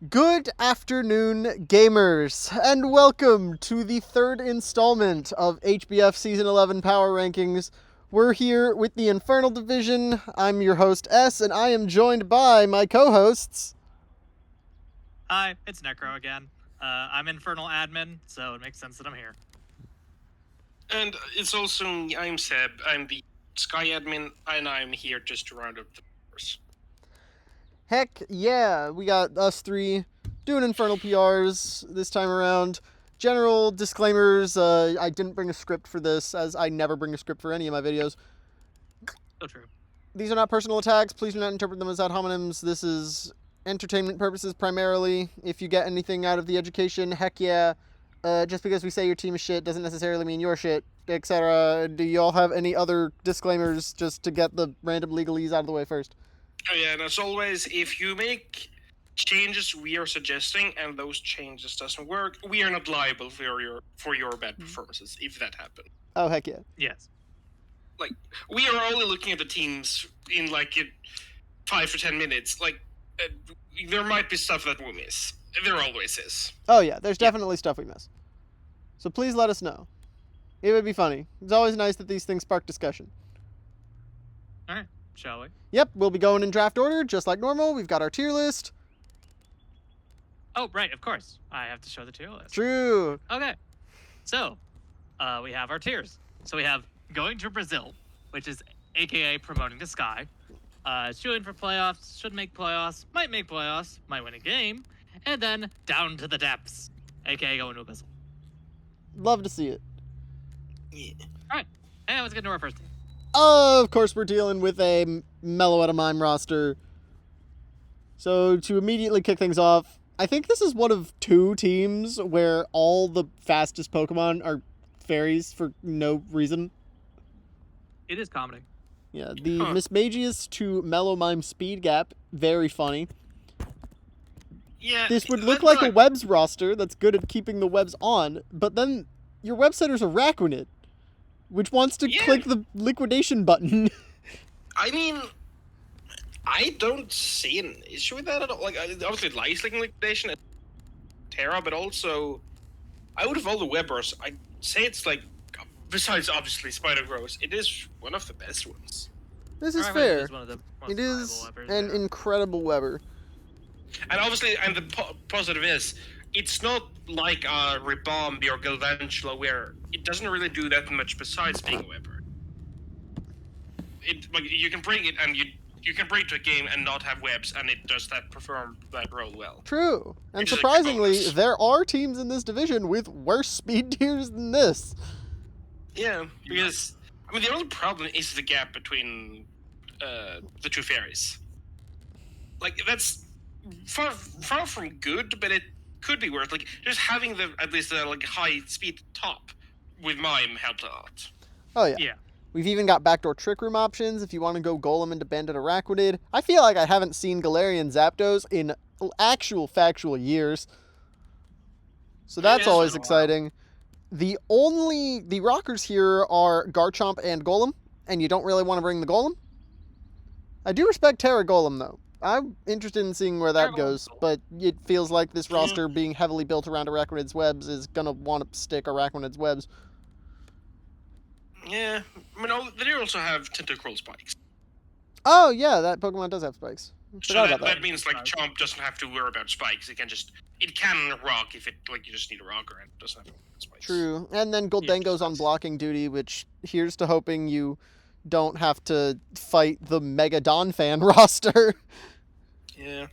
Good afternoon, gamers, and welcome to the third installment of HBF S11 Power Rankings. We're here with the Infernal Division. I'm your host, S, and I am joined by my co-hosts. Hi, it's Necro again. I'm Infernal Admin, so it makes sense that I'm here. And it's also I'm Seb. I'm the Sky Admin, and I'm here just to round up the numbers. Heck yeah, we got us three doing Infernal PRs this time around. General disclaimers, I didn't bring a script for this, as I never bring a script for any of my videos. So true. These are not personal attacks. Please do not interpret them as ad hominems. This is entertainment purposes primarily. If you get anything out of the education, heck yeah. Just because we say your team is shit doesn't necessarily mean you're shit, etc. Do y'all have any other disclaimers just to get the random legalese out of the way first? Oh yeah, and as always, if you make changes we are suggesting and those changes doesn't work, we are not liable for your bad performances if that happens. Oh, heck yeah. Yes. Like, we are only looking at the teams in 5 to 10 minutes. There might be stuff that we miss. There always is. Oh yeah, there's definitely stuff we miss. So please let us know. It would be funny. It's always nice that these things spark discussion. Alright, shall we? Yep, we'll be going in draft order, just like normal. We've got our tier list. Oh, right, of course. I have to show the tier list. True. Okay. So, we have our tiers. So we have going to Brazil, which is aka promoting the sky. Shooting for playoffs, should make playoffs, might win a game, and then down to the depths, aka going to Abyssal. Love to see it. Yeah. Alright, and let's get into our first team. Of course, we're dealing with a Mellow at a Mime roster. So, to immediately kick things off, I think this is one of two teams where all the fastest Pokemon are fairies for no reason. It is comedy. Yeah, the Mismagius to Mellow Mime speed gap, very funny. Yeah. This would look like a webs roster that's good at keeping the webs on, but then your web setter's a Raquinid, which wants to click the liquidation button. I mean, I don't see an issue with that at all. Like, obviously, it likes liquidation at Terra, but also, out of all the webbers, I'd say it's besides obviously Spider-Gross, it is one of the best ones. This is fair. It is one of the most It is reliable webbers, an incredible Weber. And obviously, and the positive is, it's not like a Ribombi or Galvantula where it doesn't really do that much besides being a Weber. You can bring it and you can bring it to a game and not have webs, and it does perform that role well. True. And Which is a surprisingly, bonus. there are teams in this division with worse speed tiers than this. Yeah, because I mean the only problem is the gap between the two fairies. Like, that's far from good, but it could be worse. Like, just having at least high speed top with Mime helped a lot. Oh yeah. Yeah. We've even got backdoor Trick Room options if you want to go Golem into Bandit Araquanid. I feel like I haven't seen Galarian Zapdos in actual factual years. So that's always exciting. The rockers here are Garchomp and Golem, and you don't really want to bring the Golem. I do respect Terra Golem, though. I'm interested in seeing where that goes, but it feels like this roster being heavily built around Araquanid's webs is going to want to stick Araquanid's webs. Yeah, I mean, they also have Tentacruel spikes. Oh, yeah, that Pokemon does have spikes. So that means Chomp doesn't have to worry about spikes. It can rock if you just need a rocker and it doesn't have spikes. True, and then Goldengo's on blocking duty, which here's to hoping you don't have to fight the Megadon fan roster. Yeah.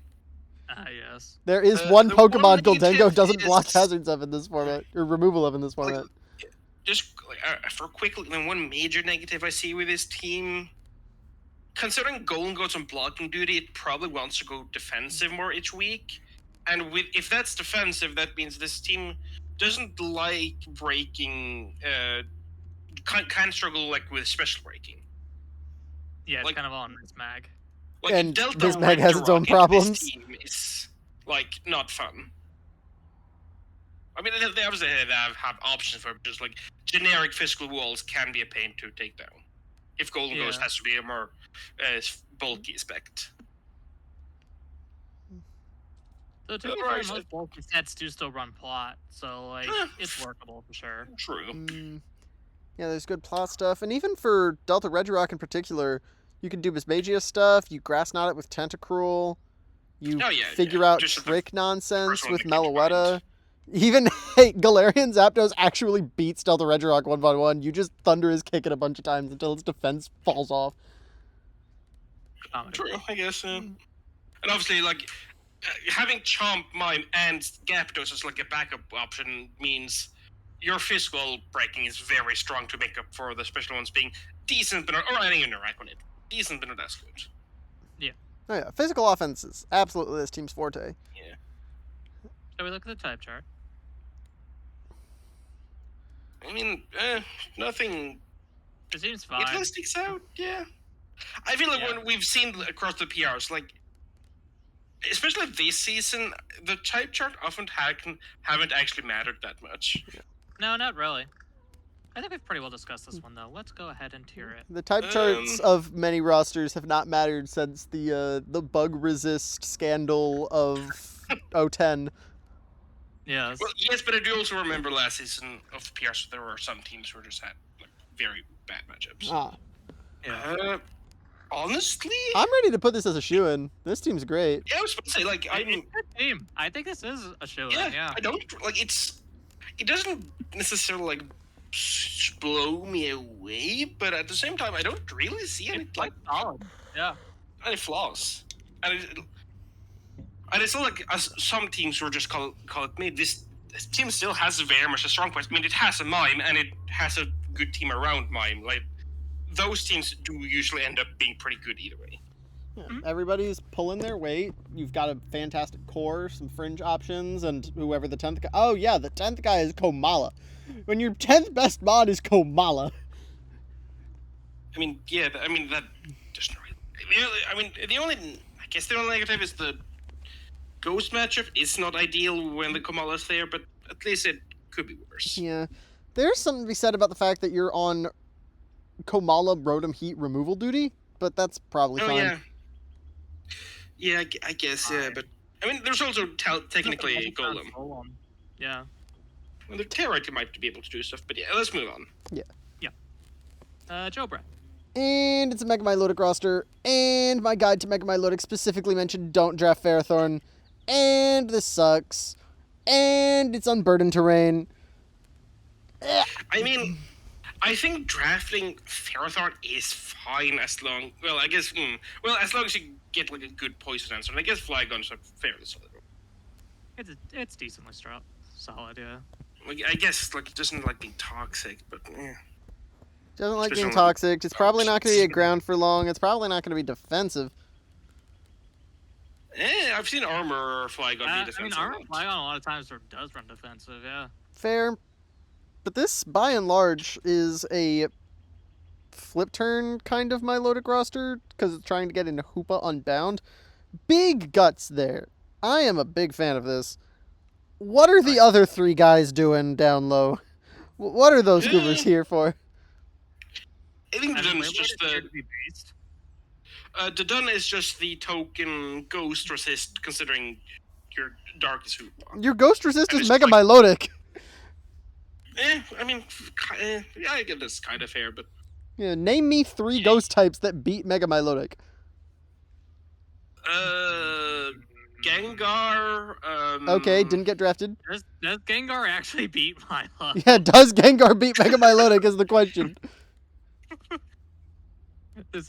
Yes. There is one Pokemon Goldengo doesn't is... block hazards of in this format, or removal of in this format. For quickly, one major negative I see with this team, considering Golden goes on blocking duty, it probably wants to go defensive more each week. And if that's defensive, that means this team doesn't like breaking, can struggle with special breaking. Yeah, it's kind of on this mag. And this mag has its own problems. This team is not fun. I mean, they obviously have options for it, just generic physical walls can be a pain to take down. If Golden Ghost has to be a more bulky spec. So to be fair, most bulky sets do still run plot, so like it's workable for sure. True. Yeah, there's good plot stuff, and even for Delta Regirock in particular, you can do Bismagia stuff. You Grass Knot it with Tentacruel. You figure out just trick nonsense with that came to Meloetta. mind. Even Galarian Zapdos actually beats Delta Regirock 1-on-1. You just thunder his kick it a bunch of times until its defense falls off. True, I guess. And obviously, like having Chomp, Mime, and Gyarados as like a backup option means your physical breaking is very strong to make up for the special ones being decent, but or adding an Araquanid. Decent, but not as good. Oh yeah, physical offense is absolutely this team's forte. Yeah. Shall we look at the type chart? I mean, nothing. It seems fine. It sticks out, yeah. I feel like when we've seen across the PRs, like, especially this season, the type chart often haven't actually mattered that much. No, not really. I think we've pretty well discussed this one, though. Let's go ahead and tier it. The type charts of many rosters have not mattered since the bug resist scandal of 010. Yes. Well, yes, but I do also remember last season of PRs there were some teams who just had like very bad matchups. Yeah. Honestly, I'm ready to put this as a shoe-in. This team's great. yeah, I was about to say like It's a good team. I think this is a show. Yeah. I don't like it doesn't necessarily like blow me away, but at the same time, I don't really see any It's like solid. Yeah. any flaws. And it's not like as some teams were just call it made. This team still has very much a strong point. I mean, it has a Mime and it has a good team around Mime. Like those teams do usually end up being pretty good either way. Yeah, everybody's pulling their weight. You've got a fantastic core, some fringe options, and whoever the 10th guy... Oh, yeah, the 10th guy is Komala. When your 10th best mod is Komala. I mean, yeah, that doesn't really... I mean, the only negative is the Ghost matchup is not ideal when the Komala's there, but at least it could be worse. Yeah. There's something to be said about the fact that you're on Komala Rotom Heat removal duty, but that's probably fine. Yeah. Yeah, I guess, yeah, but... I mean, there's also technically a Golem. Yeah. Well, the theoretically might be able to do stuff, but yeah, let's move on. Yeah. Joe Brett. And it's a Mega Milotic roster, and my guide to Mega Milotic specifically mentioned don't draft Ferrothorn, and this sucks, and it's unburdened terrain. I mean, I think drafting Ferrothorn is fine as long... Well, I guess... as long as you get, like, a good poison answer. And I guess Flygon's are fairly solid. It's decently solid, yeah. Like, I guess, like, it doesn't like being toxic, but, yeah. Doesn't like being Especially toxic. It's probably not going to be at ground for long. It's probably not going to be defensive. I've seen Armor or Flygon be defensive. I mean, Armor Flygon a lot of times does run defensive, yeah. Fair. But this, by and large, is a flip turn kind of Milotic roster, because it's trying to get into Hoopa Unbound. Big guts there. I am a big fan of this. What are the other three guys doing down low? What are those goobers here for? I think the Dun is just the Dun is just the token Ghost resist, considering your Dark is Hoopa. Your Ghost Resist is Mega like, Milotic. I mean, yeah, I get this kind of fair, but... Yeah, name me three Ghost types that beat Mega Milotic. Gengar, Okay, didn't get drafted. Does Gengar actually beat Milo? Yeah, does Gengar beat Mega Milotic is the question.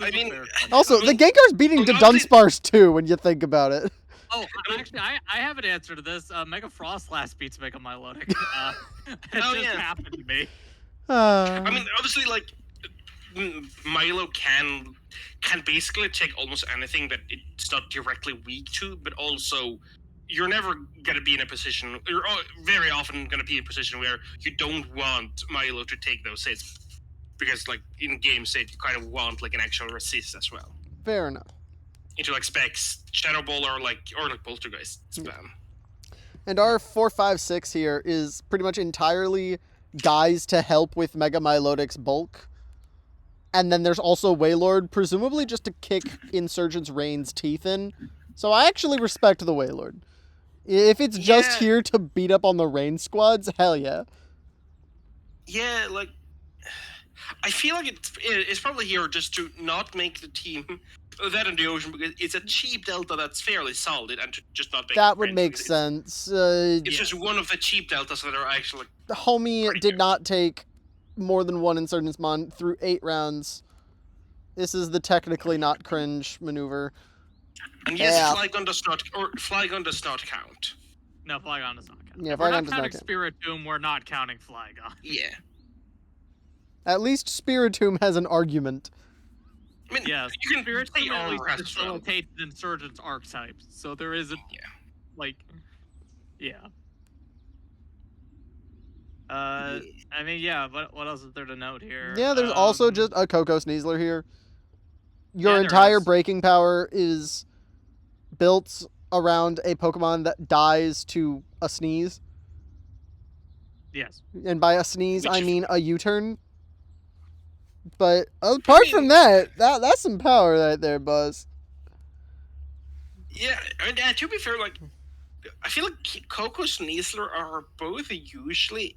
I mean... Also, the Gengar's beating the Dunsparce too, when you think about it. Oh, actually, I have an answer to this. Mega Frostlass beats Mega Milotic. It just happened to me. I mean, obviously, like, Milo can basically take almost anything that it's not directly weak to, but also you're never going to be in a position, you're very often going to be in a position where you don't want Milo to take those hits, because, like, in game state, you kind of want, like, an actual resist as well. Fair enough. Into, like, Specs, Shadow Ball, or Poltergeist spam. And our 4-5-6 here is pretty much entirely guys to help with Mega Milotic's bulk. And then there's also Wailord, presumably just to kick Insurgent's Reign's teeth in. So I actually respect the Wailord. If it's just Yeah. here to beat up on the rain squads, hell yeah. Yeah, like I feel like it's probably here just to not make the team that in the ocean because it's a cheap delta that's fairly solid and to just not make That it would cringe make because sense. It's just one of the cheap deltas that are actually Homie pretty did good. not take more than one Insurgents Mon through 8 rounds. This is the technically not cringe maneuver. And yes, Yeah. Flygon does not count. No, Flygon does not count. Yeah, If we're Flygon not does not counting count. Spiritomb, we're not counting Flygon. Yeah. At least Spiritomb has an argument. I mean, Yes, you can say Spiritomb at all least rest of them. facilitates the Insurgent's archetypes, so there isn't, Yeah. like, yeah. I mean, yeah, what else is there to note here? Yeah, there's also just a Coco Sneasler here. Your Yeah, there entire is. breaking power is built around a Pokemon that dies to a sneeze. Yes. And by a sneeze, Which I is- mean a U-turn. But apart from that's some power right there, Buzz. Yeah, I mean, to be fair, like, I feel like Coco Sneasler are both usually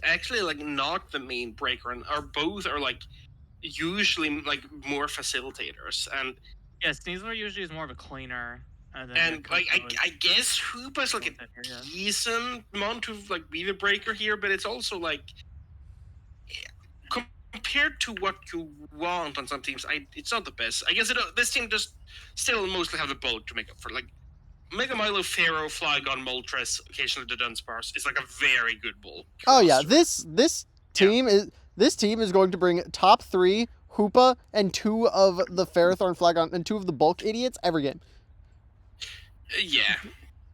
actually like not the main breaker, and both are like usually like more facilitators, and Yeah, Sneasler usually is more of a cleaner. And like I guess Hoopa's like a decent mon to like be the breaker here, but it's also like compared to what you want on some teams, it's not the best. I guess this team just still mostly have the bulk to make up for. Like Mega Milo, Pharaoh, Flygon, Moltres, occasionally the Dunsparce is like a very good bulk. Oh yeah, roster. this team is going to bring top 3 Hoopa and 2 of the Ferrothorn Flygon and 2 of the bulk idiots every game. Yeah.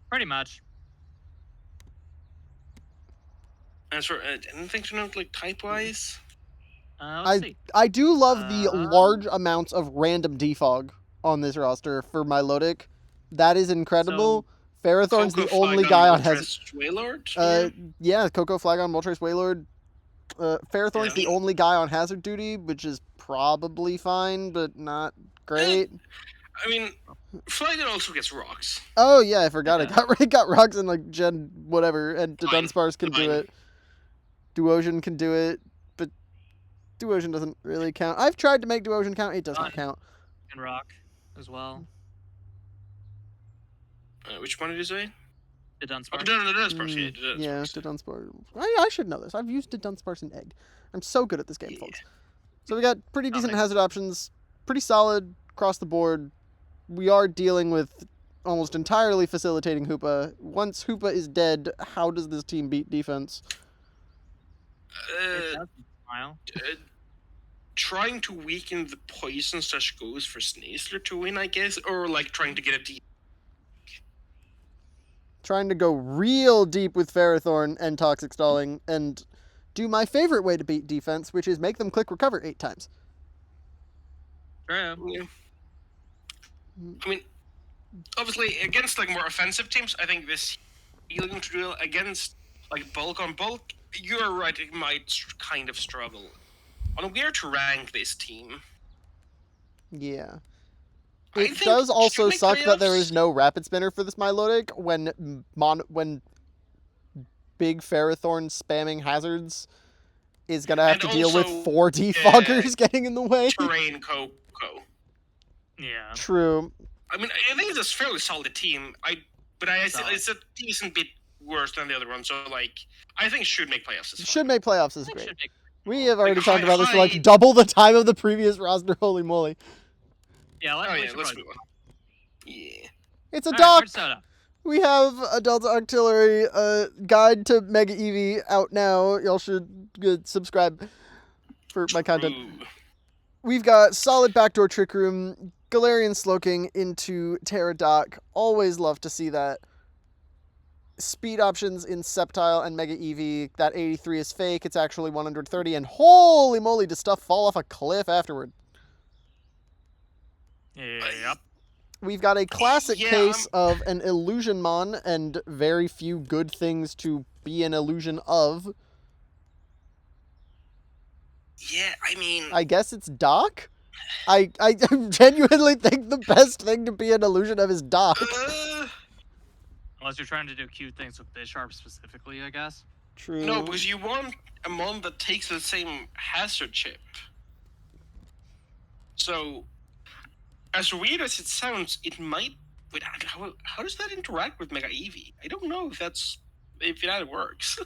Pretty much. As for anything to note, like type wise, Let's see. I do love the Uh, large amounts of random defog on this roster for Milotic. That is incredible. Ferrothorn's the only guy on Hazard. Wailord. Yeah, Coco, Flygon, Moltres, Wailord. Ferrothorn's Yeah, the only guy on hazard duty, which is probably fine, but not great. I mean, Flygon also gets rocks. Oh yeah, I forgot. Yeah. It got rocks in like Gen whatever, and the Fine, Dunsparce can do fine. it. Duosion can do it, but Duosion doesn't really count. I've tried to make Duosion count. It does not Fine. count. And Rock as well. Which one did you say? The Oh, Dunsparce. no, Dunsparce. Yeah, the Yeah, Dunsparce. the Dunsparce. I should know this. I've used the Dunsparce and Egg. I'm so good at this game, Yeah. folks. So we got pretty decent thanks. hazard options, pretty solid across the board. We are dealing with almost entirely facilitating Hoopa. Once Hoopa is dead, how does this team beat defense? It does smile. Trying to weaken the poison slash goes for Sneasler to win, I guess, or like trying to get a deep. Trying to go real deep with Ferrothorn and Toxic Stalling and do my favorite way to beat defense, which is make them click recover 8 times. True. Yeah. I mean, obviously, against like more offensive teams, I think this healing drill against like bulk on bulk, you're right. It might kind of struggle on where to rank this team. Yeah. I It think does it also should make suck that there playoffs. is no rapid spinner for this Milotic when big Ferrothorn spamming hazards is gonna have And to deal with also, 4 defoggers getting in the way. Terrain Coco. Yeah. True. I mean, I think it's a fairly solid team. Solid. It's a decent bit worse than the other one. So like, I think should make playoffs. This Should make playoffs is I think great. should make- We have already Like, talked about this for high- like double the time of the previous roster. Holy moly! Yeah, Oh we yeah, should let's probably- move on. Yeah. It's a Alright, doc. Hard Soda. We have a Delta Artillery guide to Mega Eevee out now. Y'all should subscribe for my content. Ooh. We've got solid backdoor Trick Room, Galarian Slowking into Pterodoc. Always love to see that. Speed options in Sceptile and Mega Eevee. That 83 is fake. It's actually 130. And holy moly, does stuff fall off a cliff afterward. Yep. We've got a classic Yeah, case of an Illusionmon and very few good things to be an illusion of. Yeah, I mean, I guess it's Doc? I genuinely think the best thing to be an illusion of is Doc. Unless you're trying to do cute things with Bisharp specifically, I guess. True. No, because you want a mon that takes the same hazard chip. So, as weird as it sounds, it might. Wait, how does that interact with Mega Eevee? I don't know if that works.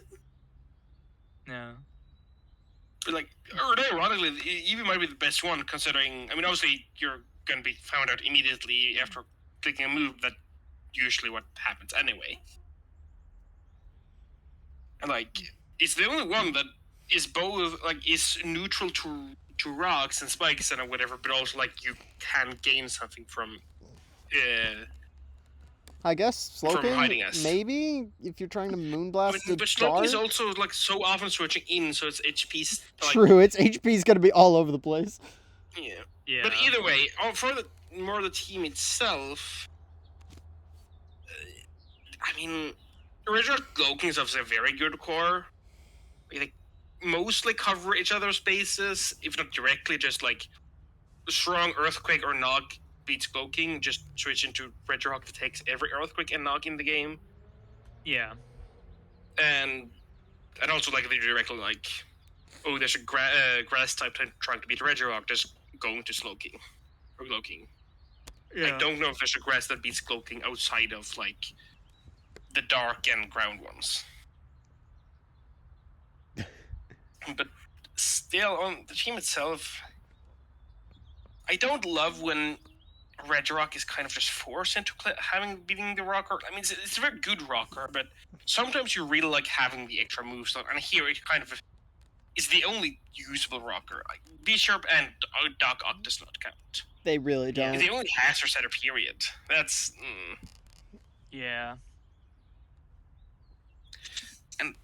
Yeah. Like, or ironically, Eevee might be the best one considering. I mean, obviously you're gonna be found out immediately after clicking a move. That usually what happens anyway. And like, it's the only one that is both like is neutral to rocks and spikes and whatever, but also like you can gain something from. I guess From hiding Slowking, us. maybe if you're trying to moonblast But the Slowking is dart. also like so often switching in, so its HP's like, True, its HP's gonna be all over the place. yeah. Yeah. But either way, for the more the team itself, I mean, original Slowking is obviously a very good core. They mostly cover each other's bases, if not directly, just like strong Earthquake or Nog beats Slowking, just switch into Regirock that takes every Earthquake and Nog in the game. Yeah. And also like they directly like, oh, there's a grass type trying to beat Regirock, just going to Slowking or Slowking. Yeah. I don't know if there's a grass that beats Slowking outside of like the dark and ground ones. But still, on the team itself, I don't love when Regirock is kind of just forced into beating the rocker. I mean, it's a very good rocker, but sometimes you really like having the extra moves. And here it kind of is the only usable rocker. Like, Bisharp and Doc Ock does not count. They really don't. They only hazard setter, period. That's. Yeah. And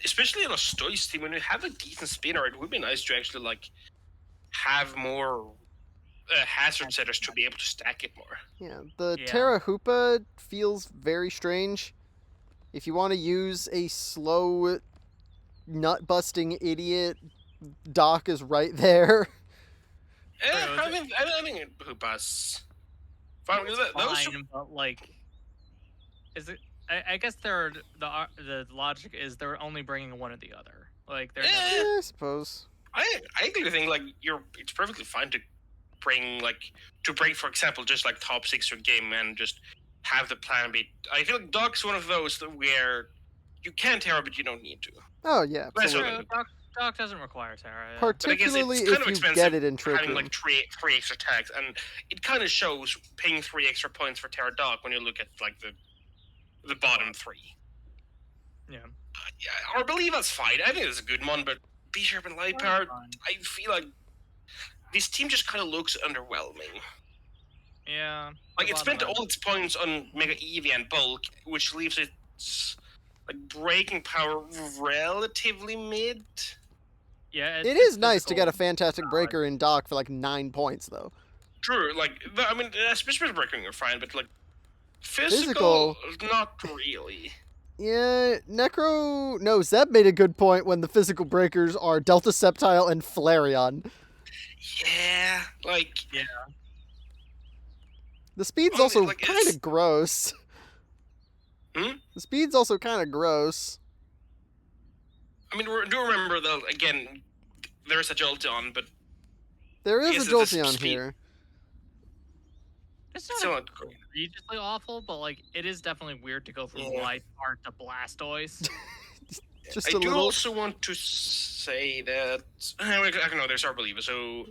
especially on a Stoi's team, when you have a decent spinner, it would be nice to actually like have more hazard setters to be able to stack it more. Yeah, the Yeah. Terra Hoopa feels very strange. If you want to use a slow, nut-busting idiot, Doc is right there. I think Hoopas. Fine, It's those fine, but like, is it? I guess the logic is they're only bringing one or the other. Like they're. I suppose. I actually think like it's perfectly fine to bring for example just like top 6 your game and just have the plan be. I feel like Doc's one of those where you can Terra but you don't need to. Oh yeah, That's absolutely. Doc doesn't require Terra. Yeah. Particularly it's kind if of you expensive get it in Trick having Room. like three extra tags, and it kind of shows paying 3 extra points for Terra Doc when you look at like the bottom 3. Yeah. Yeah, or believe that's fine. I think it's a good one, but Bisharp and Light Power, I feel like this team just kind of looks underwhelming. Yeah. Like it a lot spent of all its points on Mega Eevee and Bulk, which leaves its like breaking power relatively mid. Yeah. It is nice to get a fantastic breaker in Doc for like 9 points though. True, like I mean, special breaking are fine, but like physical, not really. Yeah, No, Zeb made a good point when the physical breakers are Delta Sceptile and Flareon. Yeah, like Yeah. The speed's Only, also like, kind it's- of gross. Hmm? The speed's also kind of gross. I mean, do remember though. Again, there's a Jolteon, but There is Yes, a it's a Jolteon speed- here. It's still not not great. egregiously awful, but like it is definitely weird to go from Yeah. Light Heart to Blastoise. Just I a do little. also want to say that I don't know. There's Arboliva, so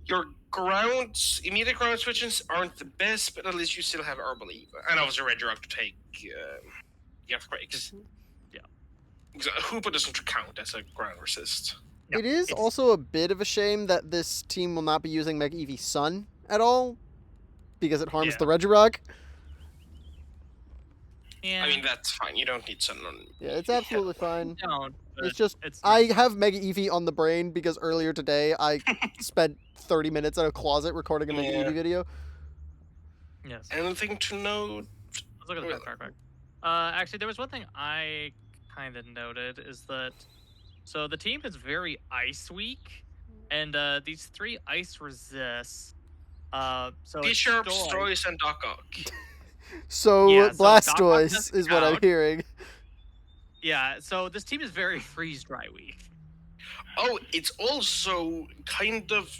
your immediate ground switches aren't the best, but at least you still have Arboliva, and obviously Regirock to take the Earthquakes. Yeah. Because Hoopa doesn't count as a ground resist. Yeah, It is it's- also a bit of a shame that this team will not be using Mega Eevee Sun at all, because it harms Yeah. the Regirock. Yeah. I mean, that's fine. You don't need Sun on. Yeah, it's absolutely fine. don't. It's just It's I have Mega Eevee on the brain because earlier today I spent 30 minutes in a closet recording a Mega Yeah. Eevee video. Yes. Anything to note? Let's look at the back. Actually, there was one thing I kind of noted is that so the team is very ice weak, and these 3 ice resists. So it's Bisharp, Stoice. Stoice, and Doc Ock. So Yeah, so Doc Ock Blastoise doesn't is what I'm count. hearing. Yeah, so this team is very freeze dry weak. Oh, it's also kind of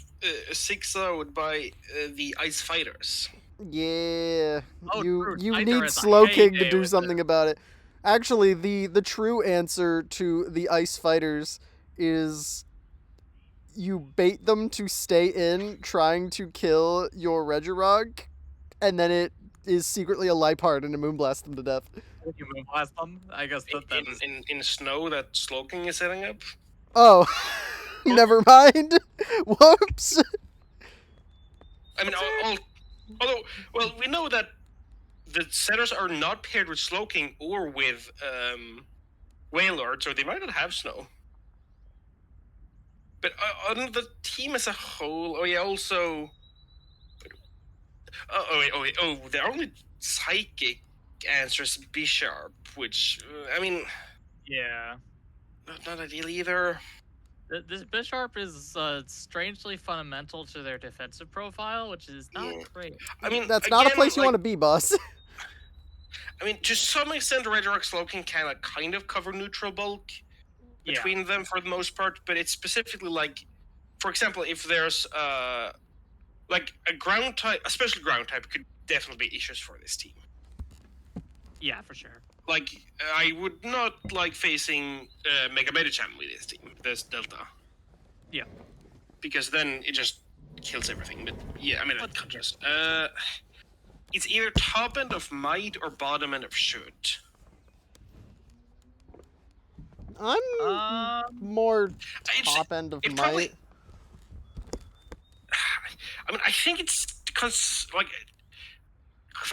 6-0'd by the Ice Fighters. Yeah, Oh, you true. you Scyther need has a Slowking to heyday do with something about it. Actually, the true answer to the Ice Fighters is you bait them to stay in, trying to kill your Regirock, and then it is secretly a Liepard and a Moonblast them to death. If you move past them, I guess that is. In snow that Slowking is setting up. Oh, never mind. Whoops. I mean, although, well, we know that the setters are not paired with Slowking or with Wailord, so they might not have snow. But on the team as a whole, oh yeah, also. Their only psychic answer is Bisharp, which I mean, Yeah. not ideal either. This Bisharp is strangely fundamental to their defensive profile, which is not Yeah. great. I mean, That's not a again, place you like, want to be, boss. I mean, to some extent, Regirock Slowking can kind of cover neutral bulk between them for the most part, but it's specifically like, for example, if there's like a ground type, especially ground type, could definitely be issues for this team. Yeah, for sure. Like, I would not like facing Mega Medicham with this team, this Delta. Yeah. Because then it just kills everything. But yeah, I mean, it just. It's either top end of Might or bottom end of Should. I'm more top end of it Might. probably- I mean, I think it's because, like,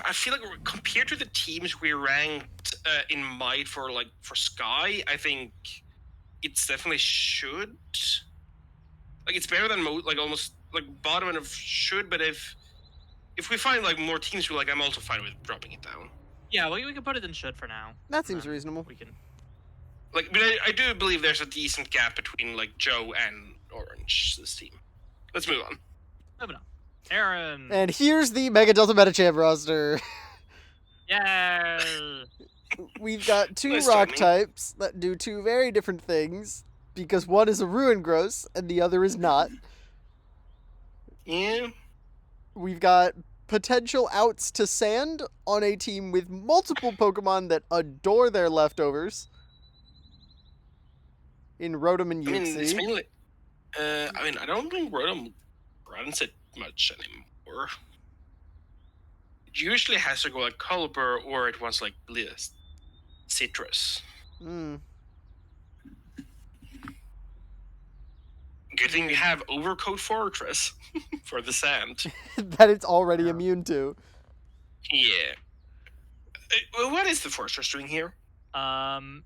I feel like compared to the teams we ranked in Might for Sky, I think it's definitely Should. Like, it's better than almost like bottom end of Should, but if we find like more teams who I'm also fine with dropping it down. Yeah, we can put it in should for now. That seems reasonable. We can. Like, but I do believe there's a decent gap between like Joe and Orange this team. Let's move on. Moving on. Aaron. And here's the Mega Delta Metacham roster. Yeah. We've got two Nice rock timing. types that do two very different things, because one is a Ruin Gross and the other is not. Yeah. We've got potential outs to Sand on a team with multiple Pokemon that adore their leftovers. In Rotom and I mean, it's Uxie. mainly. I mean, I don't think Rotom runs it much anymore. It usually has to go like Culber, or it was like Citrus. Hmm. Good thing we have Overcoat Fortress for the sand. That it's already immune to. Yeah. What is the Fortress doing here?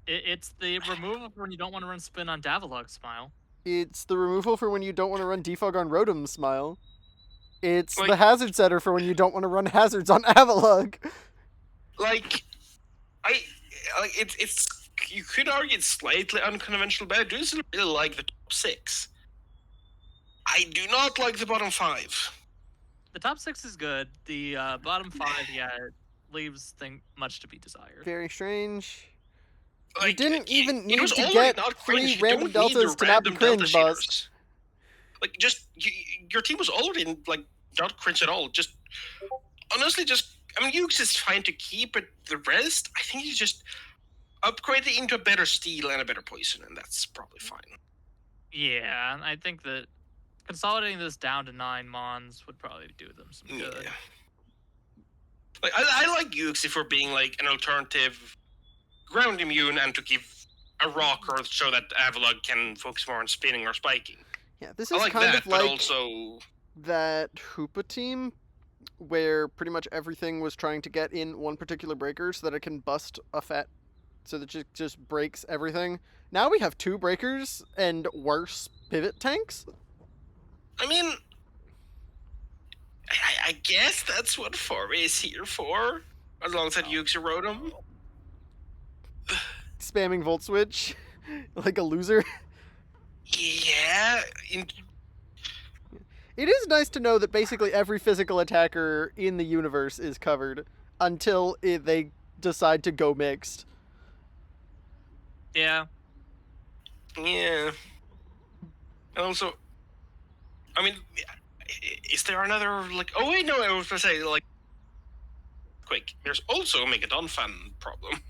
It's the removal for when you don't want to run spin on Davalog Smile. It's the removal for when you don't want to run Defog on Rotom Smile. It's Like- the hazard setter for when you don't want to run hazards on Avalugg. Like, it's you could argue it's slightly unconventional, but I do still really like the top 6. I do not like the bottom 5. The top 6 is good. The bottom 5, yeah, leaves much to be desired. Very strange. Like, You didn't even it need was to already get not free cringe. You random don't need the deltas to not be random cringe, delta boss. cheaters. Like, just your team was already like not cringe at all. Just honestly, I mean, Ukes is fine to keep, but the rest, I think you just upgrade it into a better steel and a better poison, and that's probably fine. Yeah, I think that consolidating this down to 9 Mons would probably do them some good. Yeah. Like, I like Ukes for being like an alternative ground immune and to give a rock or so that Avalugg can focus more on spinning or spiking. Yeah, this I is like kind that, of but like also that Hoopa team where pretty much everything was trying to get in one particular breaker so that it can bust a so that it just breaks everything. Now we have 2 breakers and worse pivot tanks. I mean, I guess that's what Forme is here for, as long as that Ukes erode him. Spamming Volt Switch like a loser. Yeah, It is nice to know that basically every physical attacker in the universe is covered. until they decide to go mixed. Yeah. Yeah. And also, I mean, is there another, like... Oh, wait, no, I was going to say, like... Quick, there's also a Megadon fan problem.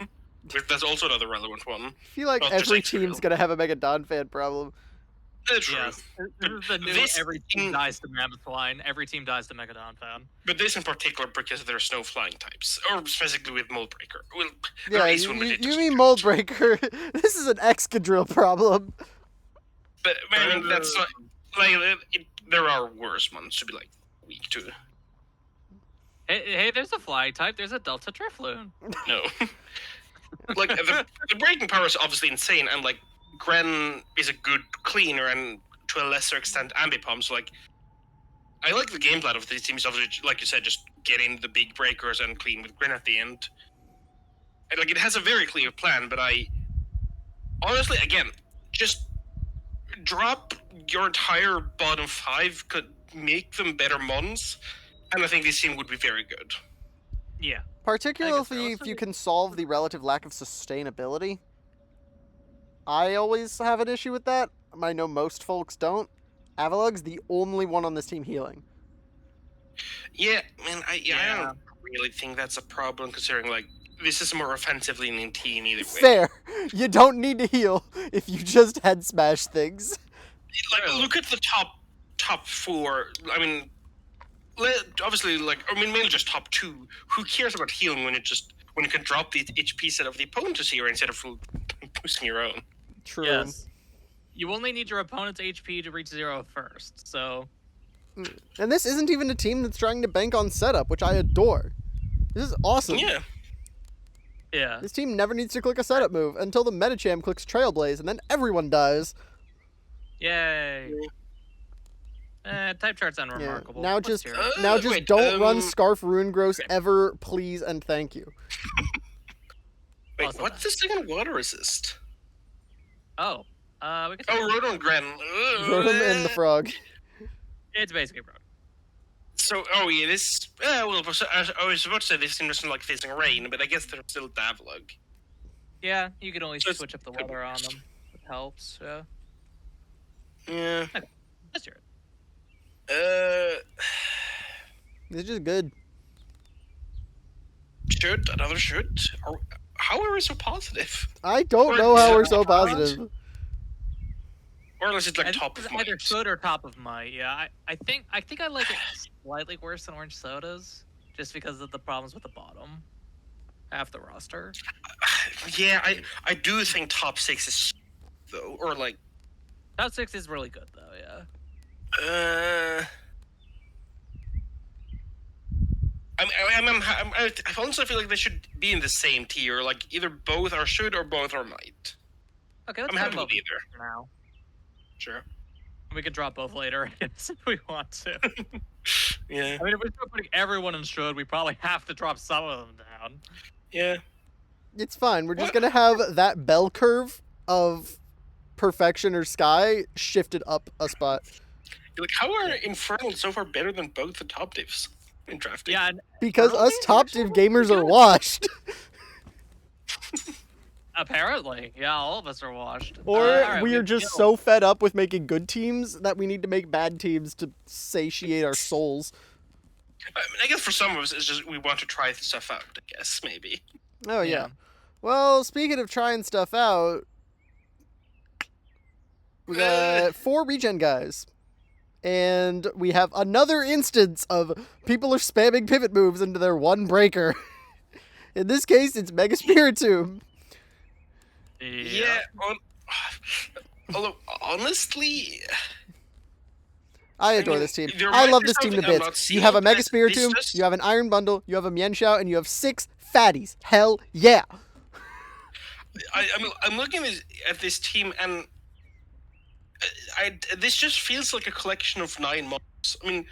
That's also another relevant one. I feel like Not just every HBL. team's gonna have a Megadon fan problem. True. Yes. This is the new This every team in- dies to Mammoth Line. Every team dies to Megadon fan. But this in particular because there's no flying types. Or specifically with Moldbreaker. Well, Yeah, there is you, one, but you, it you doesn't mean count. Moldbreaker? This is an Excadrill problem. But I mean, that's not... Like, there are worse ones to be, like, weak to. Hey, there's a fly type. There's a Delta Drifloon. No. Like, the breaking power is obviously insane, and, like, Gren is a good cleaner, and to a lesser extent, Ambipom, so, like, I like the game plan of these teams, obviously, like you said, just get in the big breakers and clean with Gren at the end. And, like, it has a very clear plan, but I... Honestly, again, just drop your entire bottom 5, could make them better mons, and I think this team would be very good. Yeah. Particularly if you can solve the relative lack of sustainability. I always have an issue with that. I know most folks don't. Avalug's the only one on this team healing. Yeah, man, I Yeah. don't really think that's a problem, considering, like, this is a more offensively leaning team either way. Fair. You don't need to heal if you just head smash things. Like, look at the top 4. I mean, obviously, like, I mean, mainly just top 2. Who cares about healing when you can drop the HP set of the opponent to 0 instead of boosting your own? True. Yes. You only need your opponent's HP to reach 0 first, so... And this isn't even a team that's trying to bank on setup, which I adore. This is awesome. Yeah. Yeah. This team never needs to click a setup move until the Metacham clicks Trailblaze, and then everyone dies. Yay. Type chart's unremarkable. Now What's just your- Wait, don't run Scarf Runegross ever, please and thank you. Wait, Also what's the second water resist? Oh. We can Oh, Rotom Gren. Rotom and the frog. It's basically broken. So, oh yeah, this... well, I was about to say this team doesn't like facing rain, but I guess they're still Davlug. Yeah, you can always So it's- switch up the weather on them. It helps, yeah. Yeah. Let's hear it. It's just good. Another should? How are we so positive? I don't Or know how is we're it so not? positive. Or unless it's I like think top it's of either mind. should or top of might. Yeah, I think I like it slightly worse than orange sodas, just because of the problems with the bottom half the roster. Yeah, I do think top 6 is though, or like Top 6 is really good though. Yeah. I honestly feel like they should be in the same tier, like either both are should or both are might. Okay, let's I'm put happy them with both either. for now. Sure. We can drop both later if we want to. Yeah. I mean, if we start putting everyone in should, we probably have to drop some of them down. Yeah. It's fine. We're just gonna have that bell curve of perfection or sky shifted up a spot. Like, how are Infernal so far better than both the top divs in drafting? Yeah, and Because Really? us top div gamers are washed. apparently, yeah, all of us are washed. Or Alright, we are just killed- so fed up with making good teams that we need to make bad teams to satiate our souls. I mean, I guess for some of us, it's just we want to try stuff out. I guess maybe. Oh yeah. Yeah. Well, speaking of trying stuff out, we got 4 regen guys. And we have another instance of people are spamming pivot moves into their one breaker. In this case, it's Mega Spiritomb. Yeah. Although honestly, I adore mean, this team. there I might love be this team to something I'm not bits. You have a seeing, Mega but Spiritomb, it's just- you have an Iron Bundle, you have a Mienshao, and you have 6 fatties. Hell yeah! I'm looking at this team, and this just feels like a collection of 9 months. I mean,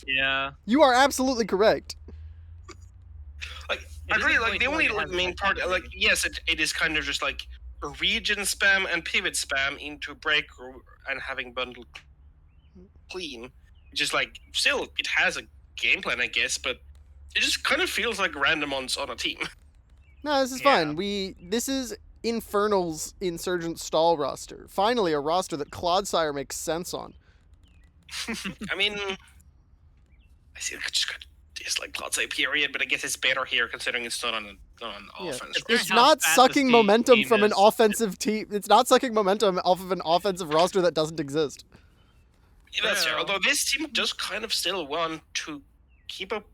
Yeah. You are absolutely correct. like It I really isn't like really the only like like it has main like part. that Like, really. yes, it is kind of just like a region spam and pivot spam into breaker and having bundle clean. Just like still, it has a game plan, I guess, but It just kind of feels like random on a team. No, this is Yeah. fine. This is Infernal's Insurgent Stall roster. Finally, a roster that Clodsire makes sense on. I mean, I see. I just got dislike Clodsire period, but I guess it's better here considering it's not on Yeah. offense. Considering It's how not fast sucking this momentum team from an is. offensive team. It's not sucking momentum off of an offensive roster that doesn't exist. Yeah, that's fair. True. Although this team does kind of still want to keep up,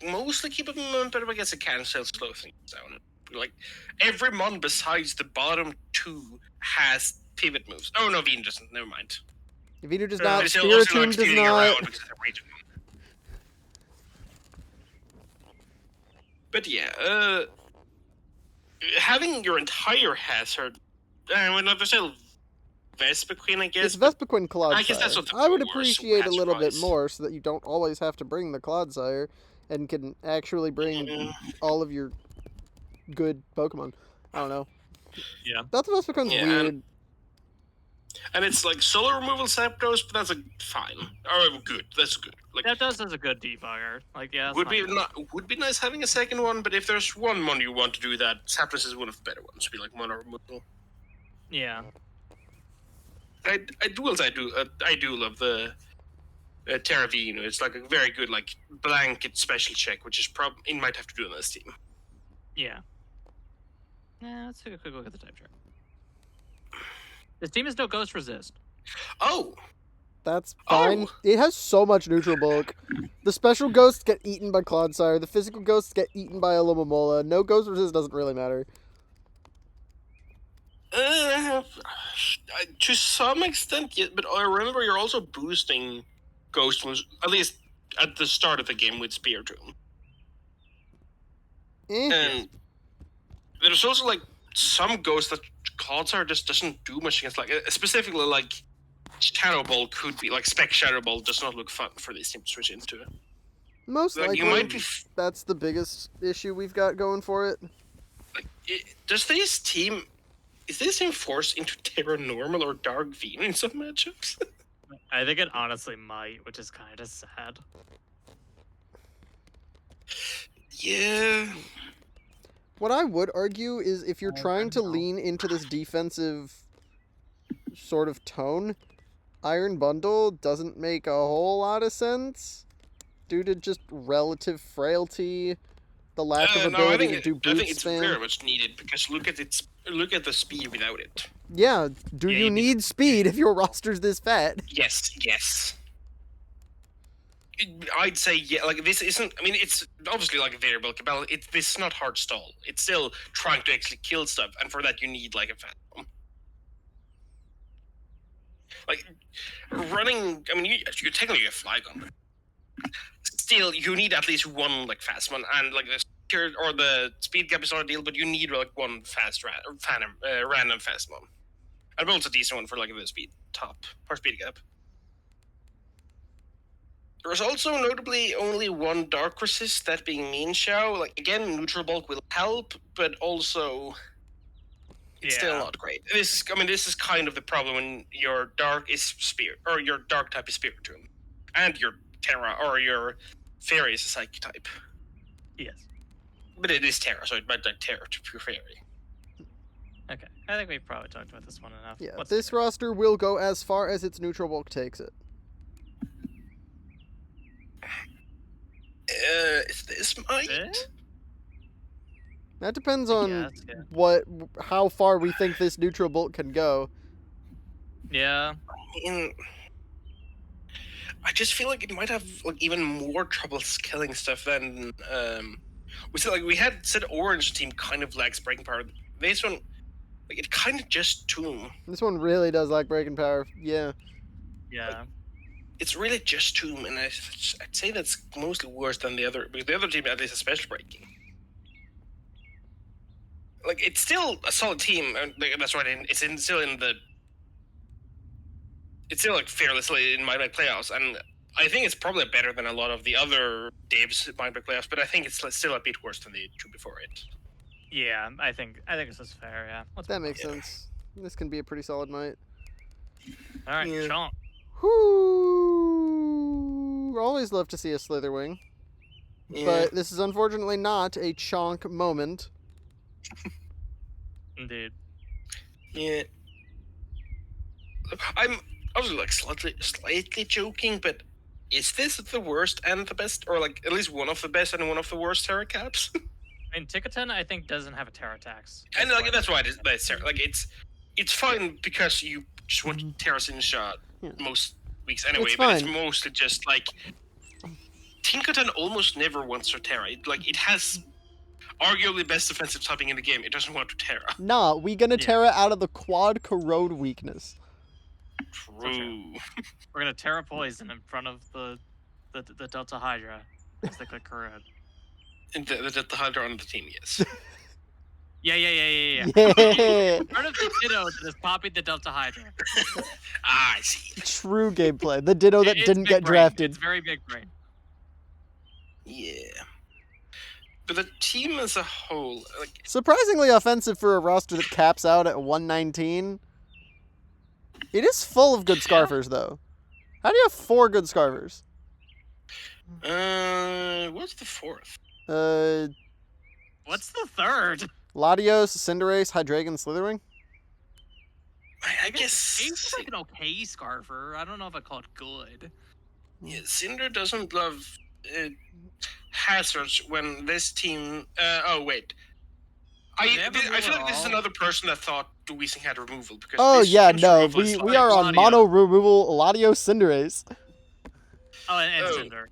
mostly keep up momentum, but I guess it can still slow things down. Like every mon besides the bottom two has pivot moves. Oh no, Veen doesn't. Never mind. Venu does Yeah. not. They're still also, Spiritomb does feeling not. around because they're raging. But yeah, having your entire hazard, well, no, there's still Vespa Queen, I guess. It's but Vespiquen I guess that's Clodsire. what the I would worst appreciate a has little bit rise. more so that you don't always have to bring the Clodsire and can actually bring Mm, all of your good Pokemon. I don't know. Yeah. That's Vespiquen's Yeah, weird. and it's like solar removal Zapdos, but that's fine. Or good. That's good. Like Zapdos is a good debugger. Like, yeah. would be nice having a second one, but if there's one mon you want to do that, Zapdos is one of the better ones. Be like mono removal. Yeah. I do love the Terravino. It's like a very good like blanket special check, which is probably it might have to do on this team. Yeah. Yeah, let's take a quick look at the type chart. This team is no Ghost Resist. Oh, That's fine. Oh! It has so much neutral bulk. The special ghosts get eaten by Clodsire. The physical ghosts get eaten by Alomomola. No ghost resist doesn't really matter. To some extent, yeah, but I remember you're also boosting Ghost moves, at least at the start of the game with Spear Tomb. Eh. And there's also like some ghosts that Clodsire just doesn't do much against, like specifically like Shadow Ball could be like Spec Shadow Ball does not look fun for this team to switch into. Most Like likely, you might be that's the biggest issue we've got going for it. like, is this team forced into Terra Normal or Dark Vein in some matchups? I think it honestly might, which is kind of sad. Yeah. What I would argue is if you're I trying to don't know. lean into this defensive sort of tone, Iron Bundle doesn't make a whole lot of sense due to just relative frailty, the lack of No, I ability think to do I boot think it's spam. very much needed because look at the speed without it. Yeah, do Yeah, you you need- need speed if your roster's this fat? Yes. I'd say yeah. Like this isn't. I mean, it's obviously like a variable cabal. This is not hard stall. It's still trying to actually kill stuff, and for that you need like a fast one. Like running. I mean, you're technically a Flygon, but still you need at least one like fast one, and like the speed or the speed gap is not a deal, but you need like one fast random fast one. And Bolt's a decent one for like the speed top or speed gap. There's also notably only one dark resist, that being Mean Shao. Like again, neutral bulk will help, but also it's still Yeah. not great. This is kind of the problem when your dark is spear or your dark type is Spirit Tomb, and your Terra or your Fairy is a Psychic type. Yes. But it is Terra, so it might like Terra to pure Fairy. Okay. I think we've probably talked about this one enough. Yeah, What's this the- roster will go as far as its neutral bulk takes it. Is this might? Eh? That depends on Yes, yeah. how far we think this neutral bulk can go. Yeah. I mean, I just feel like it might have like even more trouble killing stuff than we said. Like we had said, Orange team kind of lacks breaking power. This one, like it kind of just Tomb. This one really does like breaking power. Yeah. Yeah. It's really just Tomb, and I'd say that's mostly worse than the other because the other team at least has special breaking. Like it's still a solid team, and like, that's right. It's still like fairly solid in my playoffs, and I think it's probably better than a lot of the other Dave's Mindbreak playoffs, but I think it's still a bit worse than the two before it. Yeah. I think this is fair. Yeah. That makes sense. This can be a pretty solid night. All right. Yeah. Chomp. Whoo! Always love to see a Slitherwing. Yeah. But this is unfortunately not a chonk moment. Indeed. Yeah. I'm also like slightly joking, but is this the worst and the best, or like at least one of the best and one of the worst Terra caps? I mean, Ticketon, I think, doesn't have a Terra tax. And like that's why that's like it's fine because you just want Terra's in shot Yeah. most weeks anyway, It's but it's fine. mostly just like Tinkerton almost never wants to Terra. It has arguably best defensive typing in the game. It doesn't want to Terra. Nah, we gonna Yeah. Terra out of the quad corrode weakness. True. We're gonna Terra Poison in front of the Delta Hydra as they click corrode. And the Hydra on the team, yes. Yeah. Yeah. In front of the Ditto that is popping the Delta Hydra. I see. True gameplay. The Ditto that It's didn't big get brain. drafted. It's very big brain. Yeah. But the team as a whole, like, Surprisingly offensive for a roster that caps out at 119. It is full of good scarfers, though. How do you have 4 good scarfers? what's the fourth? What's the third? Latios, Cinderace, Hydreigon, Slitherwing? I guess. Ace is like an okay scarfer. I don't know if I call it good. Yeah, Cinder doesn't love hazards when this team. Oh wait, They have I removal feel like at this is all? another person that thought Weezing had removal because. Oh, this yeah, team's no. removal is We like- are on Latios. mono removal Latios, Cinderace. Oh, and Oh. Cinder.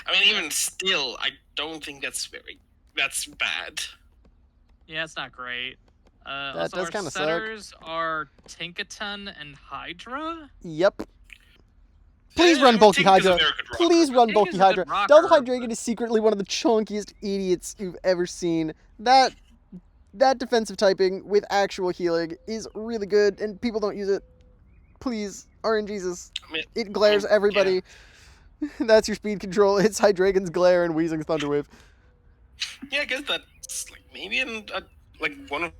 I mean, even still, I don't think that's bad. Yeah, it's not great. That Also, does our kinda suck. setters are Tinkaton and Hydra. Yep. Please Yeah, run I Bulky think he's a Hydra. very good rocker. Please run Tink Bulky is a good Hydra. rocker, Delta but- Hydreigon is secretly one of the chunkiest idiots you've ever seen. That defensive typing with actual healing is really good, and people don't use it. Please, RNGesus. I mean, It glares everybody. That's your speed control. It's Hydreigon's glare and Weezing's Thunderwave. yeah, I guess that's like maybe like one of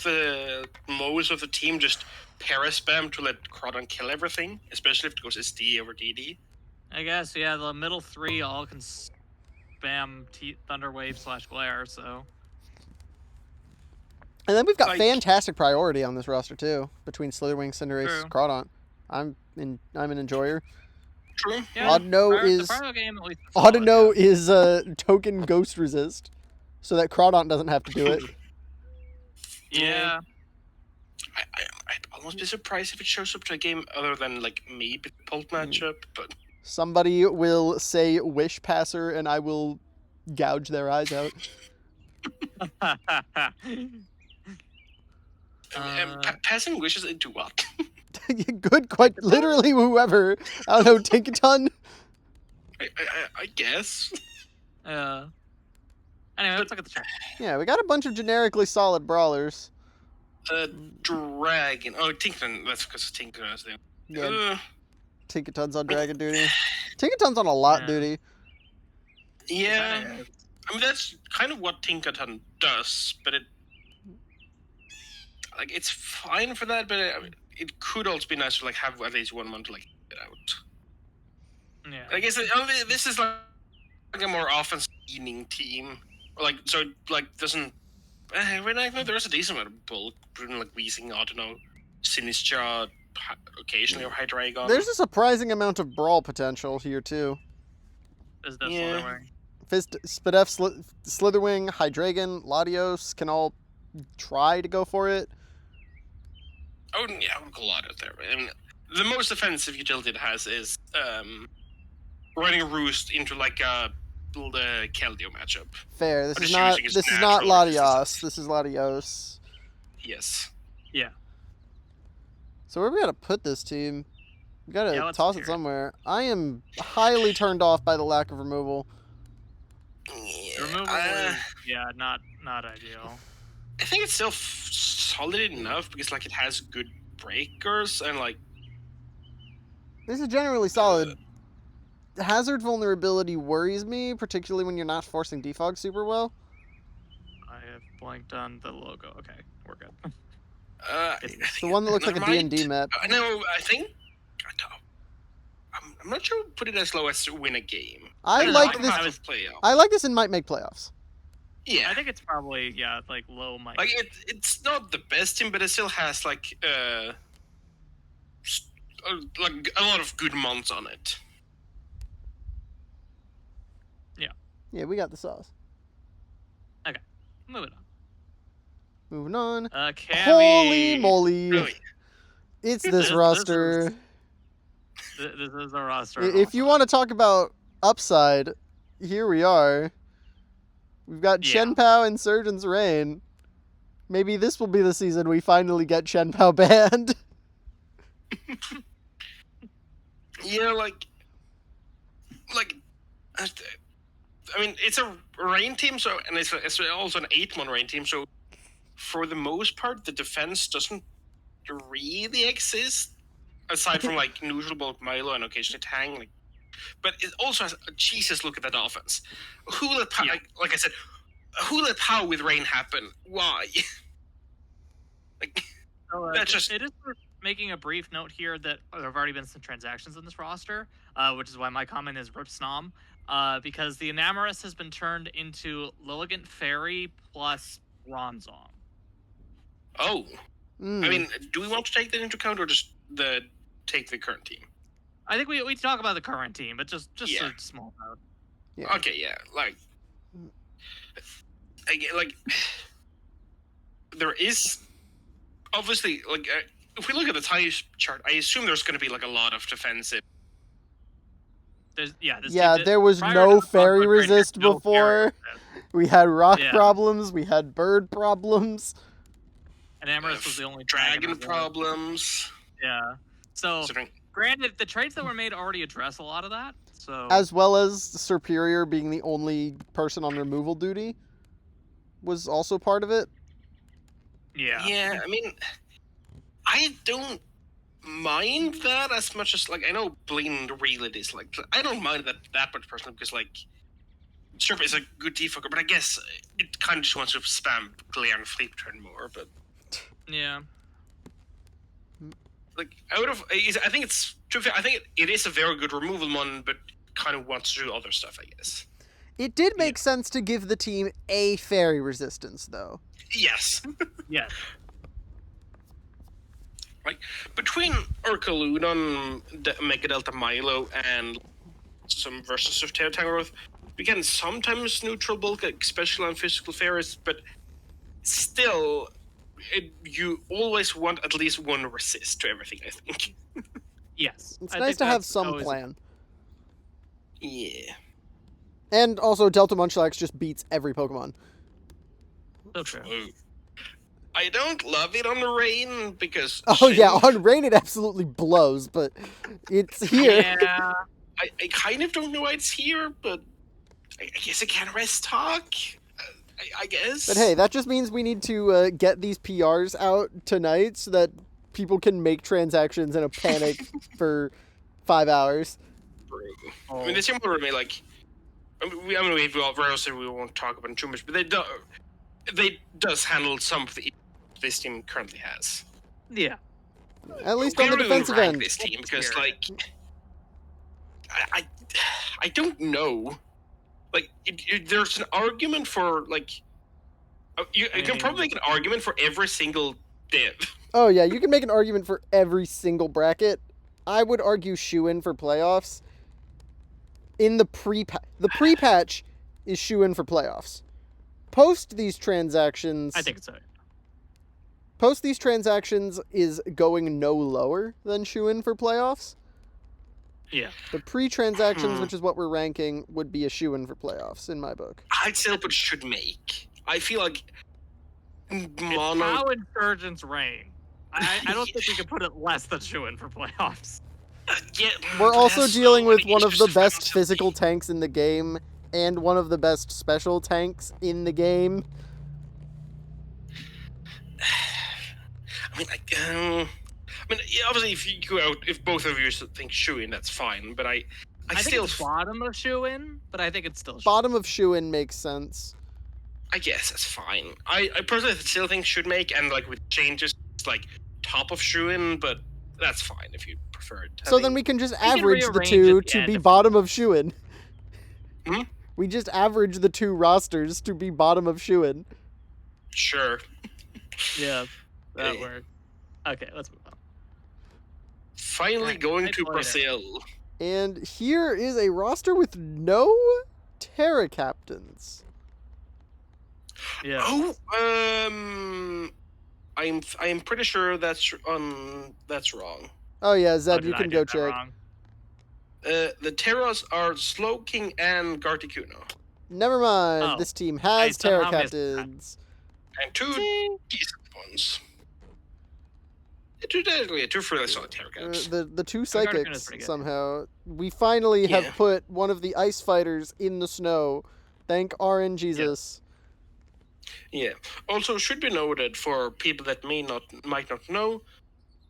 the most of the team just para spam to let Crawdon kill everything, especially if it goes SD over DD. I guess, yeah, the middle 3 all can spam Thunderwave / Glare, so. And then we've got Like- fantastic priority on this roster too, between Slitherwing, Cinderace, True. Crawdon. I'm an enjoyer. True. Yeah, Audino the is Cryo game at least is solid, Audino is token ghost resist, so that Crawdon doesn't have to do it. Yeah. I'd almost be surprised if it shows up to a game other than like maybe the Pult matchup, but Somebody will say Wish Passer, and I will gouge their eyes out. passing wishes into what? Good, quite literally whoever. I don't know, Tinkaton. I guess. Anyway, let's look at the chart. Yeah, we got a bunch of generically solid brawlers. Dragon. Oh, Tinkerton. That's because Tinkerton is there. Yeah, Tinkaton's on dragon duty. Tinkaton's on a lot Yeah. duty. Yeah. Kinda is. I mean, that's kind of what Tinkerton does, but it's fine for that. But it could also be nice to like have at least one month to like get out. Yeah. I guess this is like a more offense-leaning team, or like so it, like doesn't. When I know there's a decent amount of bulk, like Weezing, I don't know, Sinistcha, occasionally or Hydreigon. There's a surprising amount of brawl potential here too. Is that Yeah. Slitherwing? Fist, Spadef, Slitherwing, Hydreigon, Latios can all try to go for it. Oh yeah, a lot out there. I mean, the most offensive utility it has is running a Roost into like a the Keldeo matchup. Fair. This But is it's not. using its This is not natural Latios. resistance. This is Latios. Yes. So where we gotta put this team? We gotta Yeah, let's toss hear it it. somewhere. I am highly turned off by the lack of removal. Yeah. Removal is, not ideal. I think it's still solid enough because like it has good breakers and like This is generally solid. Hazard vulnerability worries me, particularly when you're not forcing defog super well. I have blanked on the logo. Okay, we're good. I It's think the one that looks like a never mind. D&D map. No, I think I I'm not sure put it as low as to win a game. I don't like know, this. I was- playoff. I like this and might make playoffs. Yeah, I think it's probably like low mic. like it's not the best team, but it still has like a lot of good months on it. Yeah, we got the sauce. Moving on. Moving on. Cammy. Holy moly! Really. It's this This roster. This is a roster. If you want to talk about upside, here we are. We've got Yeah. Chen Pao and Surgeon's Reign. Maybe this will be the season we finally get Chen Pao banned. Yeah, I mean, it's a rain team, so and it's also an 8-man rain team. So, for the most part, the defense doesn't really exist, aside from like neutral bulk Milo and occasionally Tang. Like, but it also has Jesus. Look at that offense. Who let Pow, Yeah. like I said, who let Pow with rain happen? Why? Like, So, That's just- it is worth making a brief note here that there have already been some transactions in this roster, which is why my comment is Rip Snom, because the Enamorous has been turned into Lilligant Fairy plus Ronzong. oh, Mm. I mean, do we want to take that into account or just take the current team? I think we talk about the current team, but just Yeah. a small note. Yeah. Okay, yeah, like there is obviously if we look at the ties chart, I assume there's going to be like a lot of defensive. There's, this Yeah, team- there was prior no to the fairy conflict, right, resist there's no fairy before. resist. We had rock Yeah. problems. We had bird problems. Enamorous was the only Dragon as well. problems. Yeah. So, Considering- granted, the trades that were made already address a lot of that. So As well as Superior being the only person on removal duty was also part of it. yeah. I mean, I don't mind that as much as I know Blaine really dislike. I don't mind that much personally because Serp is a good defaulter, but I guess it kind of just wants to spam Glare and Fleep turn more. But Yeah. I think it's I think it is a very good removal one, but kind of wants to do other stuff. I guess. It did make sense to give the team a fairy resistance, though. Yes. Yeah. Between Urkaludon, Mega Delta Milo, and some versions of Tangrowth, we can sometimes neutral bulk, especially on physical fairies, but still, you always want at least one resist to everything, I think. Yes. It's I nice think to have that's some always- plan. Yeah. And also, Delta Munchlax just beats every Pokemon. So true. I don't love it on the rain because. Oh yeah, on Rain it absolutely blows, but it's here. Yeah. I kind of don't know why it's here, but I guess it can rest talk. I guess. But hey, that just means we need to get these PRs out tonight so that people can make transactions in a panic for 5 hours. I mean, the same with me, we obviously we won't talk about it too much, but they does handle some of the this team currently has. Yeah. At least We on the don't really defensive rank end. this team because Here. I don't know. There's an argument for you can probably make an argument for every single div. Oh yeah, you can make an argument for every single bracket. I would argue shoe-in for playoffs. In the pre-patch is shoe-in for playoffs. Post these transactions I think so. Post these transactions is going no lower than shoe-in for playoffs. Yeah. The pre-transactions, which is what we're ranking, would be a shoe-in for playoffs in my book. I'd still put should make. I feel like It's mono. how Insurgents reign. I don't think we can put it less than shoe-in for playoffs. Yeah, We're but also that's dealing so with many one of issues the to best balance. physical tanks in the game and one of the best special tanks in the game. Yeah, obviously, if you go out, if both of you think shoe-in, that's fine. But I I still, think it's bottom of shoe-in, but I think it's still shoe-in. Bottom of shoe-in makes sense. I guess that's fine. I personally still think should make, and with changes, it's top of shoe-in, but that's fine if you prefer it. So then we can just can average the rearrange two at the to end be if we bottom want. of Shuin. Hmm? We just average the two rosters to be bottom of Shuin. Sure. Yeah, that Eh. works. Okay, let's move on. Finally Alright, going I to played it. Brazil. And here is a roster with no Terra captains. Yeah. Oh, I'm pretty sure that's wrong. Oh yeah, Oh, Zeb, did you I can do go that check. wrong? The Terras are Slowking and Garticuno. Never mind. Oh, This team has I Terra somehow missed that. captains. And two Ding. decent ones. Two fairly solid Terra caps. The two Garticuno's psychics pretty good. somehow. We finally have Yeah. put one of the ice fighters in the snow. Thank RN Jesus. Yeah. Also, should be noted for people that might not know.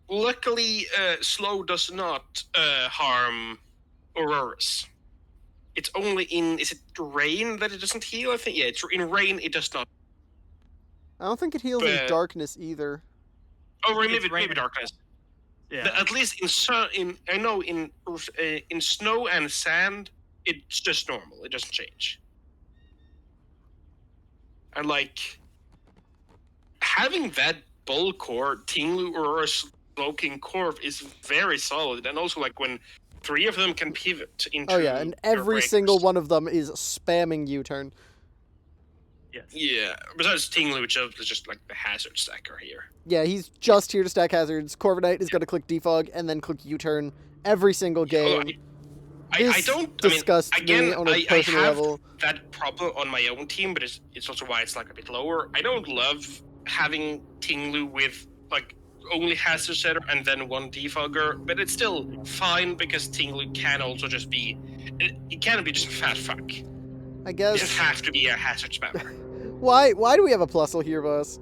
Luckily, slow does not harm Auroras. It's only is it rain that it doesn't heal? I think it's in rain it does not. I don't think it heals in But- darkness either. Oh, right, It's maybe raining. darkness. Yeah. But at least in snow and sand, it's just normal. It doesn't change. And like having that bull core, Tinglu or Slowking core is very solid, and also like when 3 of them can pivot into. Oh yeah, and their every breakers. single one of them is spamming U-turn. Yes. Yeah, besides Tinglu, which is just like the hazard stacker here. Yeah, he's just here to stack hazards. Corviknight is going to click defog and then click U-turn every single Although game. I This don't disgusts I mean, again, me on a I personal have level. that problem on my own team, but it's also why it's like a bit lower. I don't love having Tinglu with like only hazard setter and then 1 defogger, but it's still fine because Tinglu can also just be. It can be just a fat fuck. It I doesn't guess. have to be a hazard spammer. Why do we have a plusle here, boss?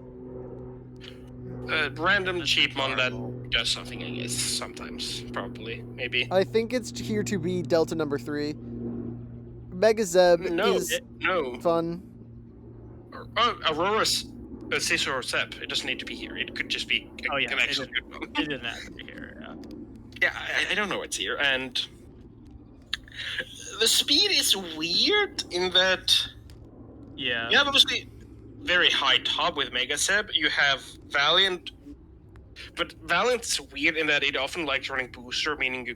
Random cheap mon that does something, I guess. Sometimes, probably, maybe. I think it's here to be Delta number 3. Mega Zeb No, is no. fun. Aurora's Scissor or Sep. It doesn't need to be here. It could just be Oh, yeah, an it actual is. good one. It didn't have to be here. Yeah. Yeah, I don't know what's here, and the speed is weird in that Yeah. you have obviously very high top with Mega Seb. You have Valiant, but Valiant's weird in that it often likes running booster, meaning you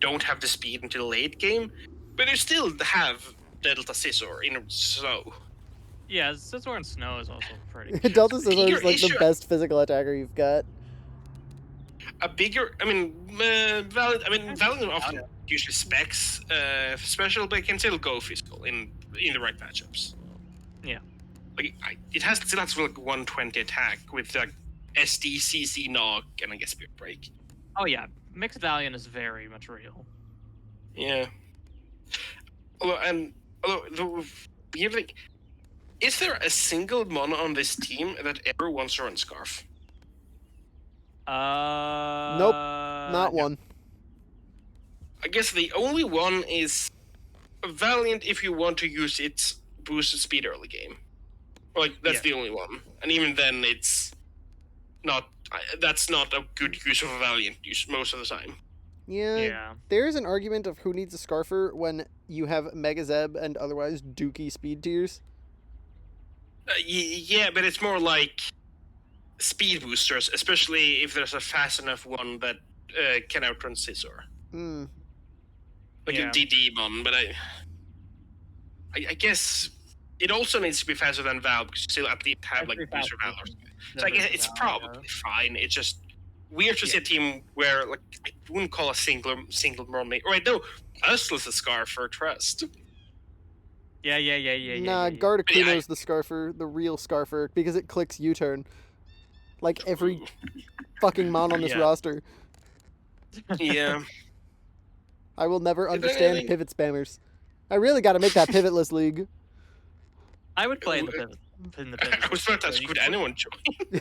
don't have the speed until late game, but you still have Delta Scissor in snow. Yeah, Scizor and Snow is also pretty good. Delta Scissor Bigger is like the issue- best physical attacker you've got. Valiant often usually specs special, but it can still go physical in the right matchups. Yeah. Like it still has like 120 attack with like SD, CC, knock, and I guess Spirit Break. Oh yeah, Mixed Valiant is very much real. Yeah. Although the weird thing, is there a single mono on this team that ever wants to run Scarf? Nope, Not no. one. I guess the only one is Valiant if you want to use its boosted speed early game. Like that's Yeah. the only one, and even then, it's not. That's not a good use of a Valiant use most of the time. Yeah, Yeah. there's an argument of who needs a Scarfer when you have Mega Zeb and otherwise dookie speed tiers. Yeah, but it's more like speed boosters, especially if there's a fast enough one that can outrun Scizor. Hmm. Like Yeah. a DD mon, but I guess it also needs to be faster than Val because you still at least have like Pretty fast booster Valor. version. So I guess Versus it's Val, probably fine. It's just weird to see a team where like I wouldn't call a single mermaid. Right? No, Useless a Scar for Trust. Yeah. Nah, yeah. Gardecuno's the Scarfer, the real Scarfer, because it clicks U-turn. Like every fucking mon on this Yeah. roster. Yeah. I will never Is there understand anything- pivot spammers. I really got to make that pivotless league. I would play in the pivot. I was about to ask, could anyone join?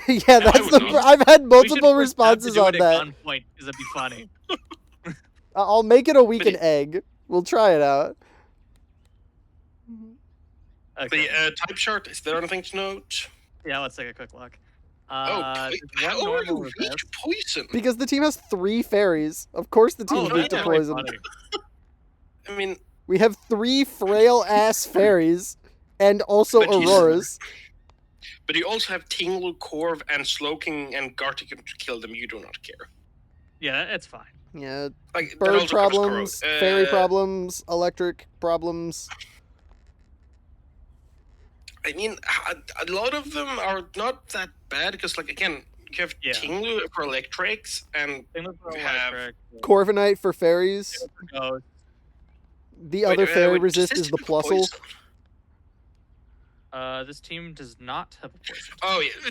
Yeah, that's would the. not. I've had We should multiple force Tab to responses do on it that. At gunpoint, because it'd be funny. I'll make it a week But and egg. We'll try it out. Okay. The type chart, is there anything to note? Yeah, let's take a quick look. There's one how are you normal weak resist. to poison? Because the team has 3 fairies. Of course the team's Oh, weak that's to really poison. funny. I mean, We have 3 frail-ass fairies, and also But he's- Auroras. but you also have Tinglu, Corv, and Slowking and Gartic to kill them. You do not care. Yeah, it's fine. Yeah, Like that bird also covers problems, Kuro. fairy problems, electric problems. I mean, a lot of them are not that bad because, like, again, you have Yeah. Tinglu for electrics, and Same with You have- electric. Corviknight for fairies. Ghost. The other fairy resist does is the this have Plusle. poison? This team does not have a poison. Oh yeah,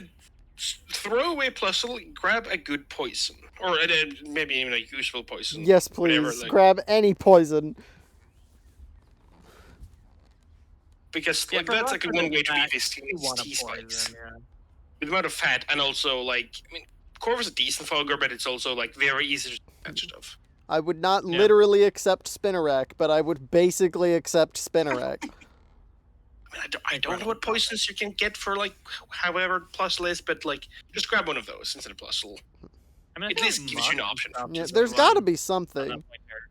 throw away Plusle, grab a good poison, or maybe even a useful poison. Yes, whatever, please. like- Grab any poison. Because Yeah, like for that's like roster one way to attack, beat this You want a T spikes. poison, yeah. With the amount of fat, and also like, I mean, Corv is a decent fogger, but it's also like very easy to catch it off. I would not Yeah. literally accept Spinnerack, but I would basically accept Spinnerack. I mean, I don't know what poisons you can get for like however Plusle is, but like just grab one of those instead of Plusle. I mean, I At feel least like gives you an Mox option. drops Yeah, is there's the got to one be on something. that point there.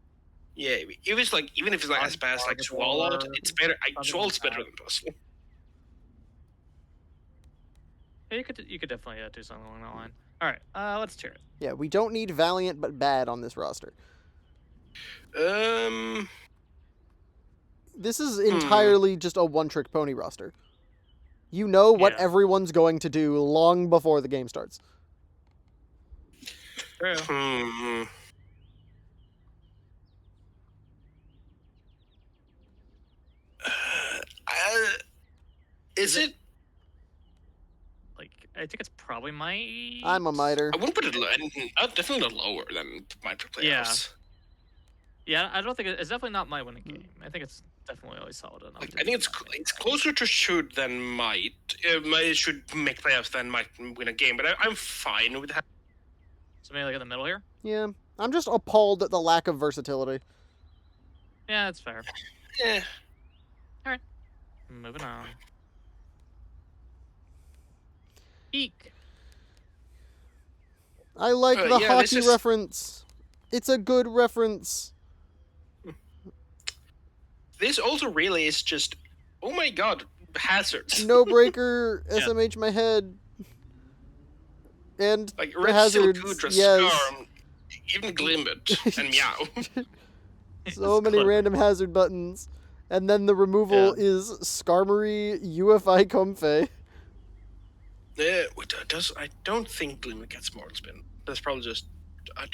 Yeah, even if it's like as bad as like Unblockable Swallowed, or it's better. something Swallowed's like better that. than Plusle. Yeah, you could definitely do something along that line. All right, let's cheer it. Yeah, we don't need Valiant but bad on this roster. This is entirely just a one-trick pony roster. You know what Yeah. everyone's going to do long before the game starts. True. Is it? Like, I think it's probably my. I'm a miter. I wouldn't put it low. Definitely not lower than Miter Yeah. playoffs. Yeah, I don't think it's definitely not my winning game. I think it's definitely always solid enough. Like, to I be think it's closer to should than might. Might should make playoffs than might win a game, but I'm fine with that. So maybe like in the middle here. Yeah, I'm just appalled at the lack of versatility. Yeah, that's fair. Yeah. Moving on. Eek. I like the yeah, this hockey is- reference. It's a good reference. This also really is just, oh my god, hazards. No breaker, Yeah. SMH my head. And Like the Red hazards, Gudra, yes. Scarm, even Glimbit, and Meow. So It's many clever. random hazard buttons. And then the removal is Skarmory UFI Comfey. I don't think Glimbit gets Mortal Spin. That's probably just,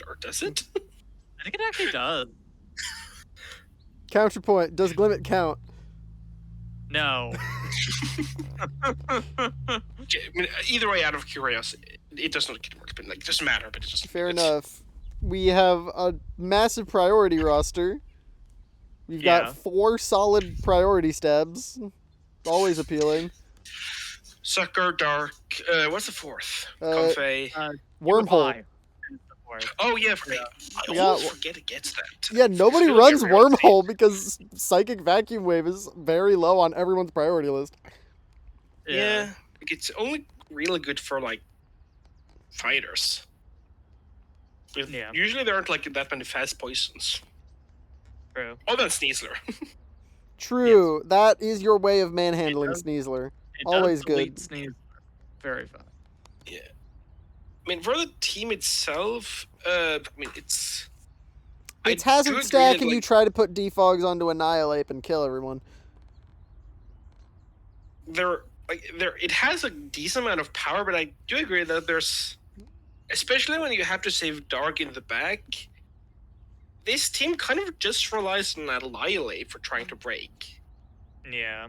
or does it? I think it actually does. Counterpoint, does Glimmet count? No. Okay, I mean, either way, out of curiosity, it does not get Mortal Spin. Like, it doesn't matter, but it just Fair enough. We have a massive priority roster. We've Yeah. got 4 solid priority stabs. Always appealing. Sucker, Dark. What's the fourth? Uh, Comfey. Wormhole. Unify is the fourth. Oh yeah, yeah. I Yeah, always forget it gets that. Yeah, nobody Feels runs like we're- Wormhole because Psychic Vacuum Wave is very low on everyone's priority list. Yeah, like, it's only really good for like fighters. But Yeah. Usually there aren't like that many fast poisons. True. Oh, then Sneasler. True, that is your way of manhandling does. Sneasler. It Always does delete good. Sneeze very fast. Yeah. I mean, for the team itself, I mean, it's. I It's do hazard agree stack that, and you like, try to put defogs onto Annihilate and kill everyone. It has a decent amount of power, but I do agree that there's, especially when you have to save Dark in the back, this team kind of just relies on Annihilate for trying to break. Yeah.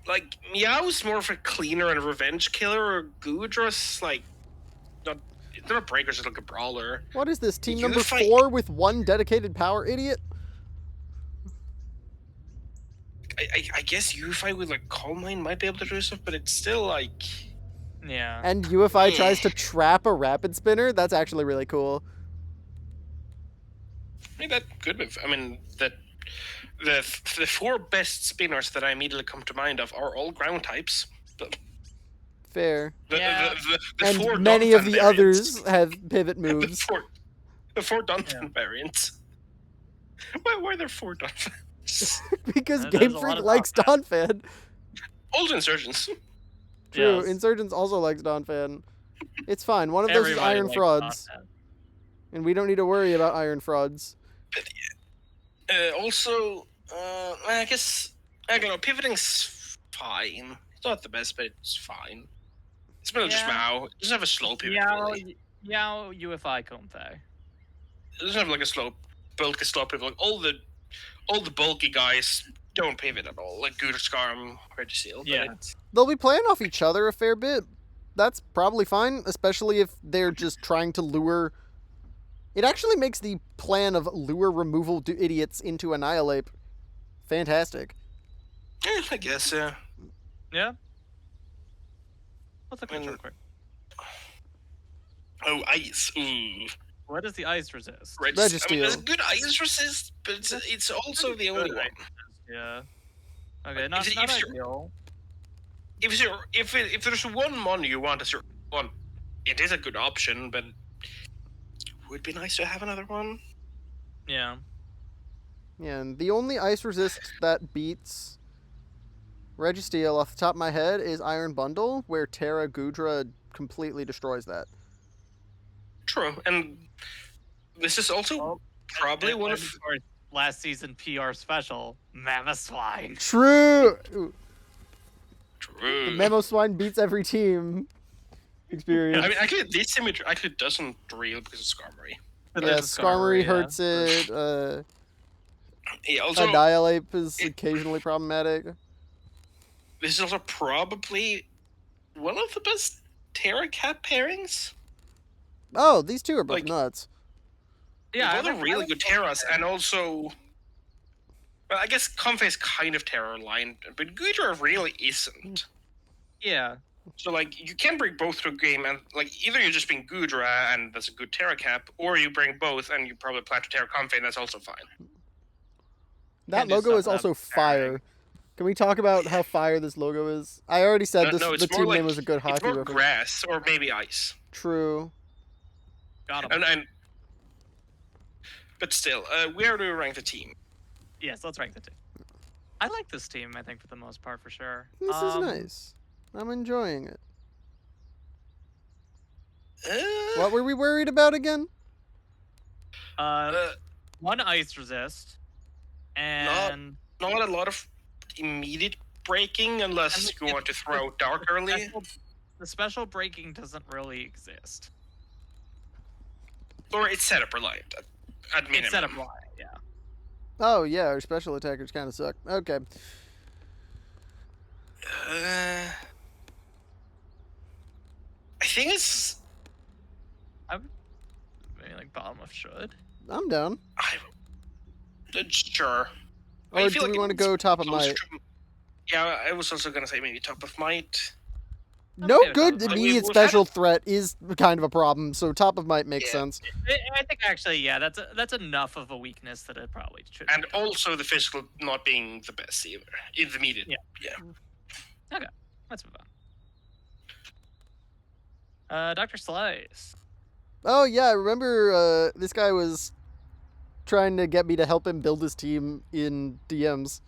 Like, Meow's more of a cleaner and revenge killer, or Gudra's like, they're not breakers, it's like a brawler. What is this, team You number fight- 4 with 1 dedicated power idiot? I guess UFI with like Calm Mind might be able to do stuff, but it's still like, Yeah. And UFI tries to trap a Rapid Spinner? That's actually really cool. I mean, that could be. I mean, the 4 best spinners that I immediately come to mind of are all ground types. But Fair. Yeah. The four And many of Donphan the variants. others have pivot The moves. four Donphan variants. Why were there 4 Donphans? Because There's Game a lot Freak of likes Donphan. Also Insurgents. True, Yes. Insurgents also likes Donphan. It's fine. One of those is Everybody Iron likes Frauds, Donphan. and we don't need to worry about Iron Frauds. Also, I guess I don't know. Pivoting's fine. It's not the best, but it's fine. It's better just Yeah. Mao. It doesn't have a slow pivot. Yao, Really. Yao, UFI, Comfei. It doesn't have like a slow pivot. Like all the bulky guys don't pivot at all. Like Good Scarm, Registeel. Yeah. They'll be playing off each other a fair bit. That's probably fine, especially if they're just trying to lure... It actually makes the plan of lure removal idiots into Annihilate fantastic. Yeah, I guess. Yeah. Let's look at When- real quick. Oh, ice. Ooh. What does the ice resist? I mean, Registeel. there's good ice resist, but it's also the only good one. Yeah. Okay, not If you're- ideal. If there's one mon you want as your one, it is a good option, but it would be nice to have another one. Yeah. Yeah, and the only ice resist that beats Registeel off the top of my head is Iron Bundle, where Terra Gudra completely destroys that. True, and this is also Oh, probably and one of course, last season PR special, Mammothwine. True! Ooh, the true. Memo Swine beats every team experience. I mean, actually, this image actually doesn't reel because of Skarmory. Yeah, Skarmory hurts it. Yeah, also, Annihilate is occasionally problematic. this is also probably one of the best Terra Cap pairings. Oh, these two are both Like- nuts. Yeah, both are really good Terras, and also, well, I guess Comfey's kind of Terra aligned, but Gudra really isn't. Yeah. So like, you can bring both to a game, and like either you're just being Gudra and that's a good Terra Cap, or you bring both and you probably plan to Terra Comfey, and that's also fine. That Can't do logo is stuff also without fire. pairing. Can we talk about how fire this logo is? I already said this. No, it's The more team name like- was a good It's hockey more reference. grass or maybe ice, True. Got him. and but still, where do we rank the team? Yes, let's rank the team. I like this team, I think, for the most part, for sure. This is nice. I'm enjoying it. What were we worried about again? One ice resist, and Not a lot of immediate breaking unless you want to throw dark early. the special breaking doesn't really exist. Or it's setup reliant at minimum. It's set up wide, yeah. Oh yeah, our special attackers kind of suck. Okay. I think it's. Maybe like bottom of should. I'm down. Sure. Or I do feel we like want to it's go top of closer might? to- Yeah, I was also gonna say maybe top of might. No Okay, good top of might. immediate We've had special threat is kind of a problem, so top of might makes Yeah. sense. I think actually, yeah, that's enough of a weakness that it probably should. And be. also the physical not being the best either. In the immediate. Yeah. Let's move on. Dr. Slice. Oh yeah, I remember this guy was trying to get me to help him build his team in DMs.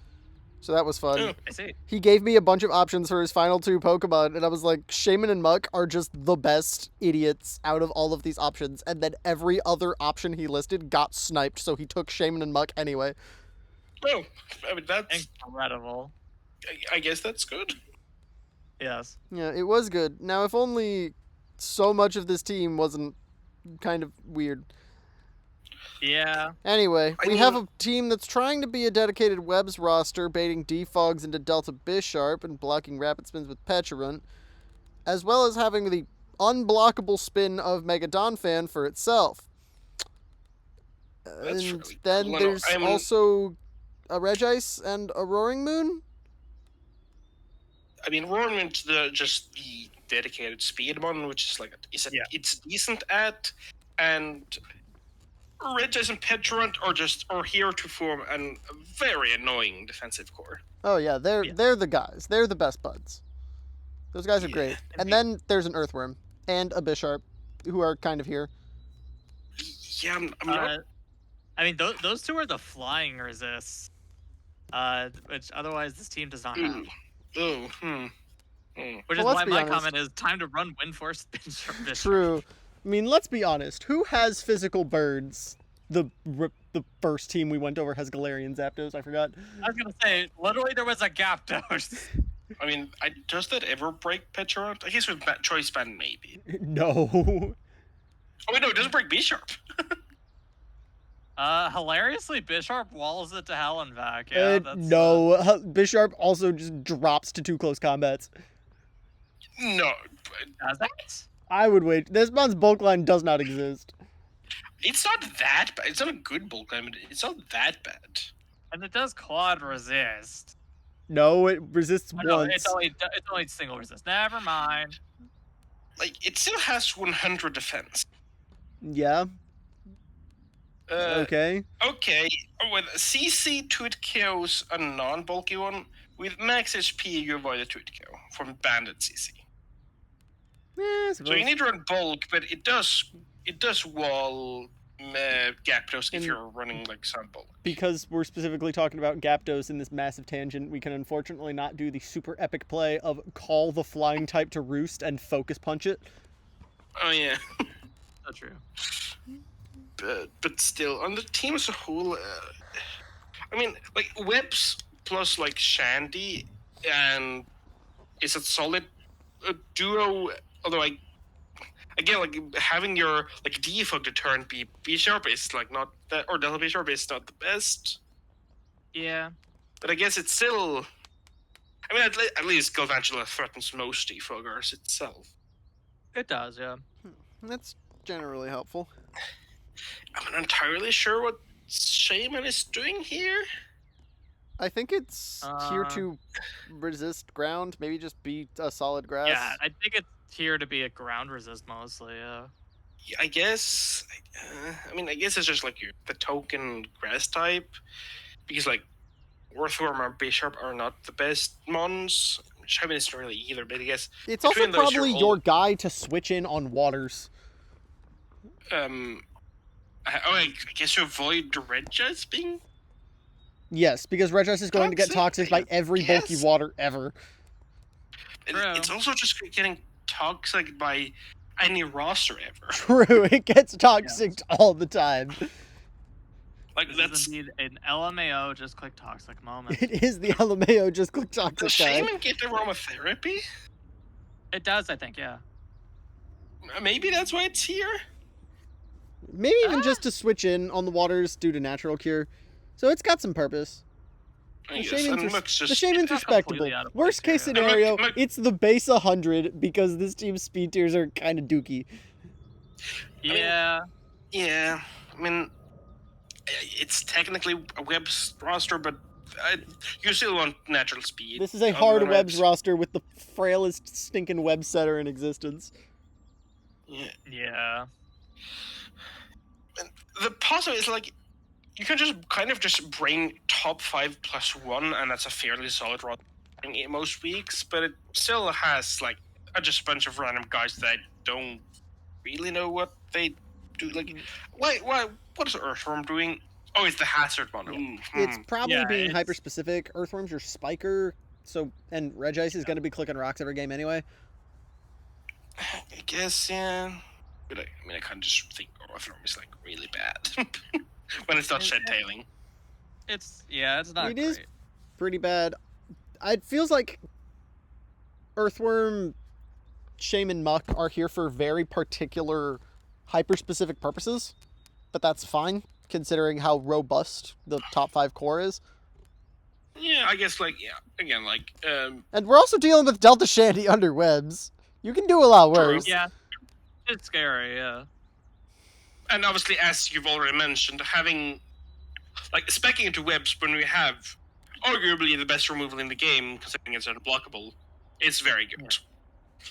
So that was fun. Oh. I see. He gave me a bunch of options for his final two Pokemon, and I was like, Shaman and Muck are just the best idiots out of all of these options. And then every other option he listed got sniped, so he took Shaman and Muck anyway. Oh, I mean that's. Incredible. I guess that's good. Yes. Yeah, it was good. Now, if only so much of this team wasn't kind of weird. Yeah. Anyway, I we have a mean- team that's trying to be a dedicated Webs roster, baiting Defogs into Delta Bisharp and blocking Rapid Spins with Pecharunt, as well as having the unblockable spin of Mega Donphan for itself. That's And really then cool. there's I'm- also a Regice and a Roaring Moon. I mean, Roarman's the dedicated speed one, which is like Yeah. it's decent at, and Regis and Petrant are here to form a very annoying defensive core. Oh yeah, they're Yeah. they're the guys. They're the best buds. Those guys are Yeah. great. And then there's an Earthworm and a Bisharp, who are kind of here. Yeah, I'm not. I mean, those two are the flying resists, which otherwise this team does not have. Ooh. Oh, hmm. Which Well, is let's why be my honest. comment is time to run Wind Force Bisharp. True. I mean, let's be honest. Who has physical birds? The first team we went over has Galarian Zapdos. I forgot. I was gonna say, literally, there was a Gyapdos. I mean, does that ever break Petrout? I guess with Choice Band, maybe. No. Oh, wait, no, it doesn't break B-Sharp. Hilariously, Bisharp walls it to hell and back. Yeah, that's, no. Bisharp also just drops to 2 close combats. No, Does that? I would wait. This month's bulk line does not exist. it's not that bad. It's not a good bulk line, but it's not that bad. And it does quad resist. No, it resists Oh, no, once. it's only single resist. Never mind. Like, it still has 100 defense. Yeah. Okay. Okay, with CC Twitkios, a non-bulky one. With max HP, you avoid a Twitkio from banded CC. I So you suppose. need to run bulk, but it does wall Gyapdos if And- you're running like some bulk. Because we're specifically talking about Gyapdos in this massive tangent, we can unfortunately not do the super epic play of call the flying type to roost and focus punch it. Oh yeah, So true. but still, on the team as a whole, I mean, like Webs plus like Shandy and is a solid duo. Although again, like having your like defog deterrent be B-Sharp is like not that, or Delta B-Sharp is not the best. Yeah. But I guess it's still. I mean, at least Galvantula threatens most defoggers itself. It does, yeah. That's generally helpful. I'm not entirely sure what Shaman is doing here. I think it's here Uh, to resist ground, maybe just be a solid grass. Yeah, I think it's here to be a ground resist mostly, yeah. Yeah, I guess. I mean, I guess it's just like the token grass type, because like Earthworm or Bishop are not the best mons. Shaman isn't really either, but I guess It's also between those, probably you're your all- guy to switch in on waters. I guess you avoid the red jets being. Yes, because Regis is going to get Toxic, toxic by every bulky yes. water ever. It's also just getting toxic by any roster ever. True, it gets toxic all the time. Like This that's. is indeed an LMAO just click toxic moment. It is the LMAO just click Does toxic guy. Shaman get aromatherapy? It does, I think, yeah. Maybe that's why it's here. Maybe even just to switch in on the waters due to natural cure. So it's got some purpose. I The guess. Shaman's, And Mux the just. Shaman's not completely respectable. out of Worst place case here. scenario, Mux- it's the base 100 because this team's speed tiers are kind of dookie. mean- Yeah. Yeah, I mean, it's technically a web's roster, but you still want natural speed. This is a on hard the webs roster with the frailest stinking web setter in existence. Yeah. Yeah. The positive is like you can just kind of just bring top 5+1, and that's a fairly solid roster in most weeks. But it still has like just a bunch of random guys that don't really know what they do. Like, what is Earthworm doing? Oh, it's the hazard one. Ooh, It's probably Yeah, being it's- hyper specific. Earthworm's your spiker, so and Regice is going to be clicking rocks every game anyway. I guess, yeah. But I mean, I can't just think Earthworm is like really bad when it's not Is shed it? tailing. It's not It great. is pretty bad. It feels like Earthworm, Shaman, Muck are here for very particular hyper specific purposes, but that's fine considering how robust the top 5 core is. Yeah, I guess like again like And we're also dealing with Delta Shandy under webs. You can do a lot True. worse. Yeah. It's scary, yeah. and obviously as you've already mentioned, having like specking into webs when we have arguably the best removal in the game, considering it's unblockable, it's very good.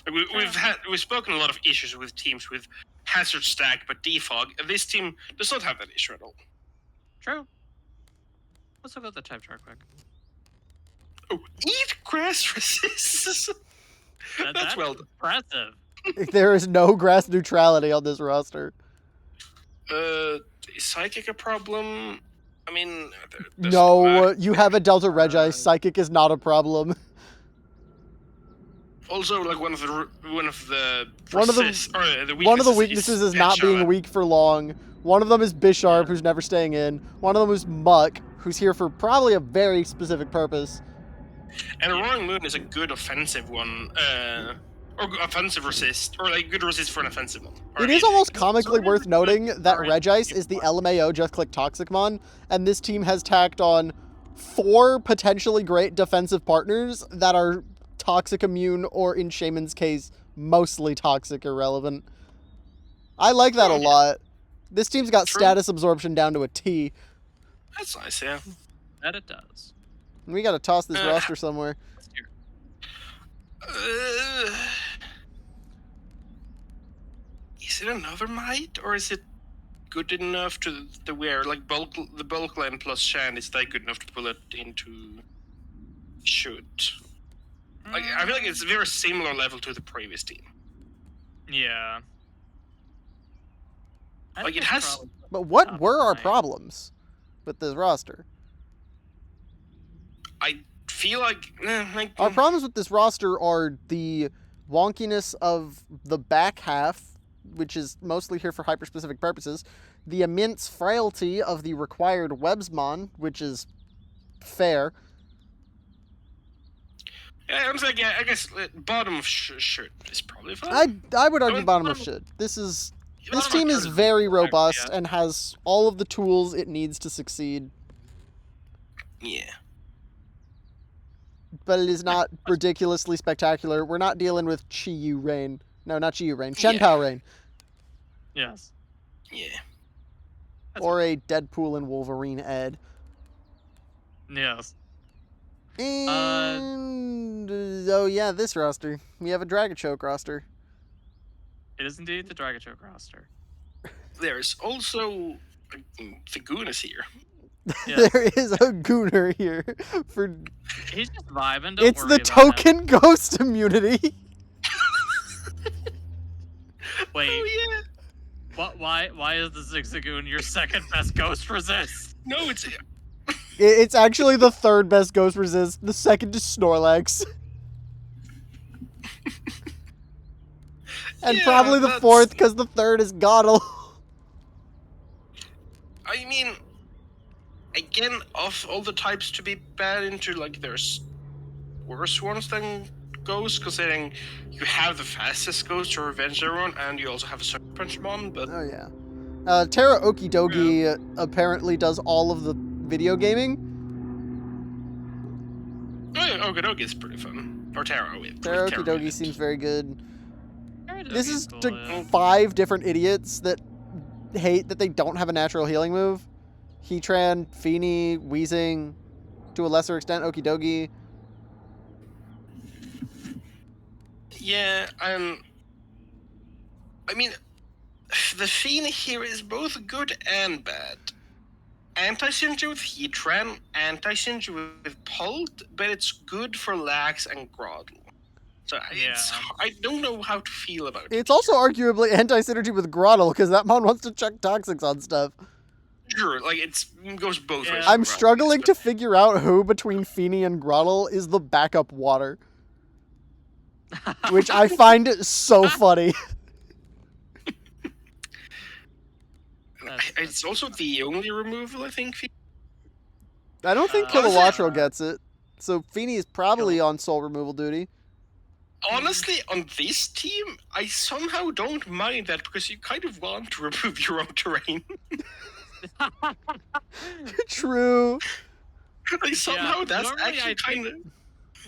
Like, we've spoken a lot of issues with teams with hazard stack but defog, and this team does not have that issue at all. True. Let's look at the type chart quick. Oh, eat grass resists. That's well done. impressive. There is no grass neutrality on this roster. Is Psychic a problem? I mean, there's No, you have a Delta Regi. Psychic is not a problem. also like one of the One of the weaknesses is not being weak for long. One of them is Bisharp, who's never staying in. One of them is Muck, who's here for probably a very specific purpose. And Roaring Moon is a good offensive one, or offensive resist, or like good resist for an offensive one. It is almost comically worth noting that Regice is the LMAO Just Click Toxicmon, and this team has tacked on 4 potentially great defensive partners that are toxic immune, or in Shaman's case, mostly toxic irrelevant. I like that a lot. This team's got status absorption down to a T. That's nice, yeah. That it does. We gotta toss this roster somewhere. Is it another might, or is it good enough to wear? Like the bulk line plus Shan, is that good enough to pull it into shoot? Like, I feel like it's a very similar level to the previous team. Yeah. Like it has. But what were our problems with this roster? I feel like our problems with this roster are the wonkiness of the back half, which is mostly here for hyper-specific purposes, the immense frailty of the required Websmon, which is fair. Yeah, I'm saying, I guess bottom of shirt is probably fine. I would argue bottom of shit. This team is very robust and has all of the tools it needs to succeed. Yeah. But it is not ridiculously spectacular. We're not dealing with Chi-Yu Rain. No, not Chi-Yu Rain. Shenpao Rain. Yes. Yeah. Or a Deadpool and Wolverine Ed. Yes. And oh yeah, this roster. We have a Dragochoke roster. It is indeed the Dragochoke roster. There's also Fagunas here. Yes. There is a Gooner here for. He's just vibing. It's the token ghost immunity. Wait. Oh yeah. What? Why is the Zigzagoon your second best ghost resist? No, it's. It's actually the third best ghost resist. The second is Snorlax. And yeah, probably the fourth, because the third is Goddle. I mean, again, of all the types to be bad into, like, there's worse ones than Ghost, considering you have the fastest Ghost to revenge everyone, and you also have a Sucker Punchmon, but... Oh, yeah. Terra Okidogi apparently does all of the video gaming. Oh, yeah, Okidogi is pretty fun. Or Terra. Terra Okidogi seems very good. This is cool, yeah. 5 different idiots that hate that they don't have a natural healing move. Heatran, Feeny, Weezing, to a lesser extent, Okidogi. Yeah, I mean, the Feeny here is both good and bad. Anti-Synergy with Heatran, anti-Synergy with Pult, but it's good for Lax and Groddle. So I don't know how to feel about it. It's also arguably anti-synergy with Groddle, because that mon wants to chuck toxics on stuff. Sure, like it goes both ways. I'm struggling to figure out who between Feeny and Groddle is the backup water. Which I find so funny. It's also the only removal, I think. I don't think Kilowattrel gets it. So Feeny is probably on soul removal duty. Honestly, on this team, I somehow don't mind that because you kind of want to remove your own terrain. True. Like somehow that's normally actually kind of...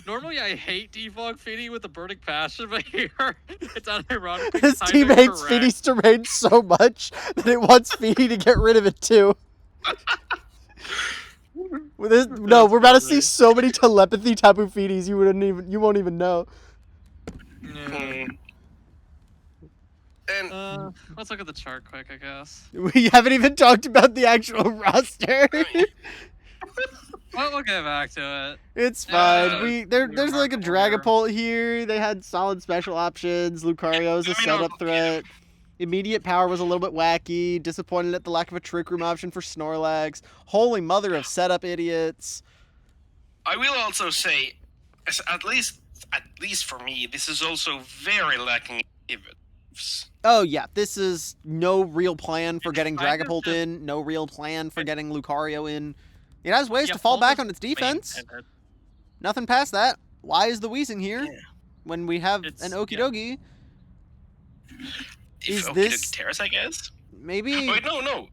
Normally I hate Defog Feeny with a burning passion, but here it's unironic. This team hates Feeny's terrain so much that it wants Feeny to get rid of it too. No, we're about to see so many telepathy Tapu Feenies you won't even know. Yeah. And let's look at the chart quick, I guess. We haven't even talked about the actual roster. Well, we'll get back to it. It's fine. we There's like a remarkable Dragapult here. They had solid special options. Lucario's a setup threat. Immediate power was a little bit wacky. Disappointed at the lack of a Trick Room option for Snorlax. Holy mother of setup idiots. I will also say, at least for me, this is also very lacking in events. Oh yeah, this is no real plan for getting kind of Dragapult just- in. No real plan for getting Lucario in. It has ways Yeah, to fall back Fulmer's on its defense. main- Nothing past that. Why is the Weezing here Yeah. when we have It's- an Okidogi? If Is Okidogi this- Terrace, I guess? Maybe. Wait, no.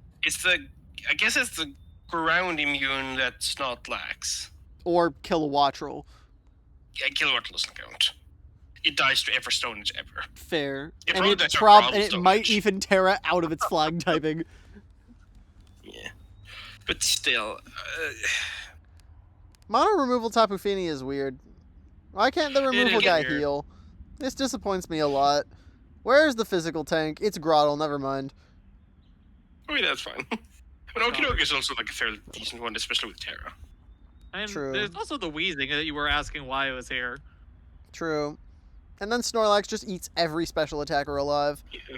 I guess it's the ground immune that's not lax. Or Kilowattrel. Yeah, Kilowatt doesn't count. It dies to every Stonehenge ever. Fair. It And probably it, does have and problems, it though, might which- even Terra out of its flying typing. Yeah. But still, Mono removal Tapu Fini is weird. Why can't the removal is guy weird. heal? This disappoints me a lot. Where's the physical tank? It's Grottle, never mind. I mean, that's fine. But Okidogi is also like a fairly decent one, especially with Terra. And True. there's also the wheezing that you were asking why it was here. True. And then Snorlax just eats every special attacker alive. Yeah.